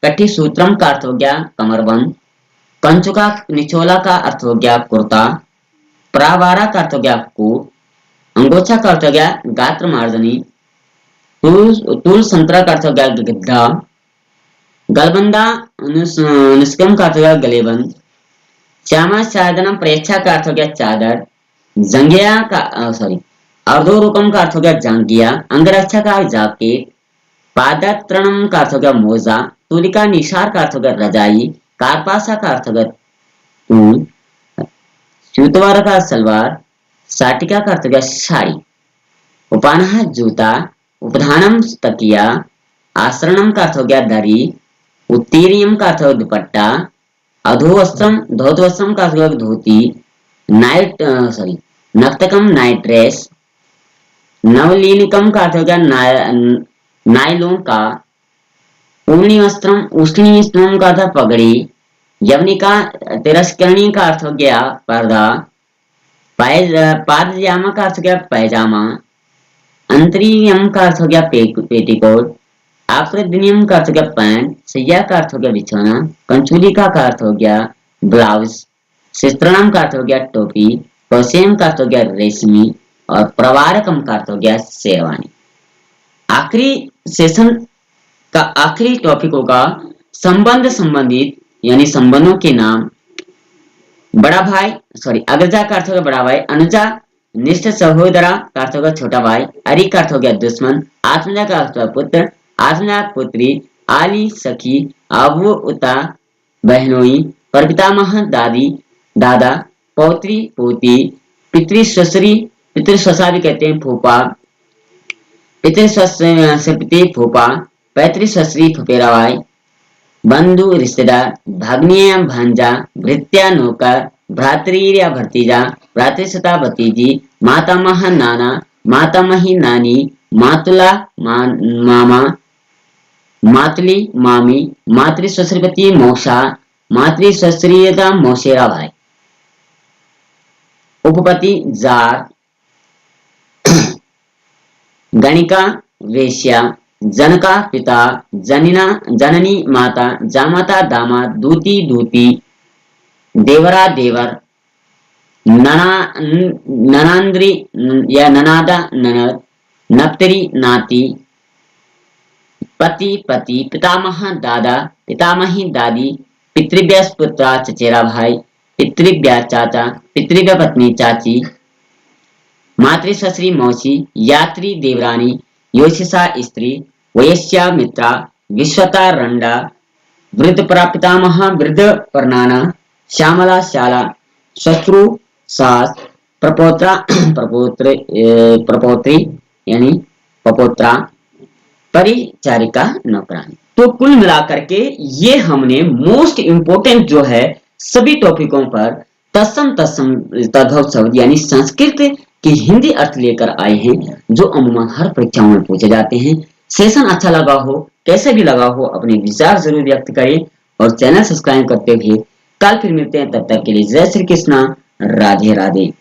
कटी सूत्रम का अर्थ हो गया कमरबंद। कंचुका निचोला का अर्थ हो गया कुर्ता। प्रावारा का अर्थ हो गया कोट। अंगोछा का अर्थ हो गया गात्र मार्जनी। तूल संतरा का अर्थ हो गया गद्दा। गलबंदा निष्कम का अर्थ हो गया गलेबंद। श्यामा साधनम प्रेक्षा का अर्थ हो गया चादर। जंगिया का सॉरी अर्धोरुकम का अर्थ हो गया जांगिया। अंगरक्षा का जैकेट। पादत्रणम का अर्थ हो गया मोजा। तुलिका निशार का अर्थ हो गया रजाई। कारपासा का अर्थ हो गया टूल। च्युतवार का सलवार। साटिका का अर्थ हो गया साड़ी। उपानः जूता, उपधानम तकिया, आश्रणम का अर्थ हो गया दरी, उत्तीर्यम का अर्थ हो दुपट्टा, अधोवस्त्रम धौतवस्त्रम का अर्थ हो गया धोती, नाइट सॉरी नक्तकम नाइट ड्रेस, नवलीनिकम का अर्थ हो गया नायलोन का, ऊर्णी वस्त्रम उष्णी वस्त्रम का अर्थ पगड़ी, यवनिका तिरस्करणी का अर्थ हो गया पर्दा, पायजामा का अर्थ हो गया पैजामा, अंतरियम का अर्थ हो गया पेटीकोट, आकृतिनियम का अर्थ हो गया पैंट, सैया का अर्थ हो गया बिछौना, कंचुलिका का अर्थ हो गया ब्लाउज, शिस्त्रणाम का अर्थ हो गया टोपी, कौशेम का अर्थ हो गया रेशमी और प्रवारकम का अर्थ हो गया शेरवानी। आखिरी सेशन का आखिरी टॉपिक होगा संबंध संबंधित यानी संबंधों के नाम। बड़ा भाई सॉरी अग्रजा का अर्थ होगा बड़ा भाई, अनुजा निष्ठ सहोदरा का अर्थ होगा छोटा भाई, अरि का अर्थ हो गया दुश्मन, आत्मजा का अर्थ होगा पुत्र, आत्मजा पुत्री, आली सखी, आबू उता बहनोई, परपितामह दादी दादा, पौत्री पोती, पितृ ससुरी पितृ ससा भी कहते हैं फूफा, पितृ ससुरी फूफा, पैतृ ससुरी फुफेरा भाई, बंधु रिश्तेदार, भाग्निया भांजा, भृत्या नौकर, भ्रातृया भतीजा, भ्रातृसता भतीजी, मातामह नाना, मातामही नानी, मातुला मामा, मातली मामी, मातृ ससुरपति मौसा, मातृ ससुरियता मौसेरा भाई, उपपति जार, गणिका वेश्या, जनका पिता, जनिना जननी माता, जामाता दामाद, दूती दूती, देवरा देवर, ननांद्री या ननादा ननद, नप्तरी नाती, पति पति, पितामह दादा, पितामही दादी, पितृव्य पुत्रा चचेरा भाई, पितृव्य चाचा, पितृव्य पत्नी चाची, मातृ ससुरी मौसी, यात्री देवरानी, योशिसा स्त्री, वयस्या मित्रा, विश्वता रंडा, वृद्ध प्रापितामह वृद्ध परनाना, श्यामला शाला, शत्रु सास, प्रपोत्रा प्रपोत्री यानी पपोत्रा, परिचारिका नौकरानी। तो कुल मिलाकर के ये हमने मोस्ट इंपोर्टेंट जो है सभी टॉपिकों पर तत्सम तत्सम तद्भव शब्द यानी संस्कृत की हिंदी अर्थ लेकर आए हैं जो अमूमन हर परीक्षाओं में पूछे जाते हैं। सेशन अच्छा लगा हो कैसे भी लगा हो अपने विचार जरूर व्यक्त करें और चैनल सब्सक्राइब करते हुए कल फिर मिलते हैं, तब तक के लिए जय श्री कृष्णा, राधे राधे।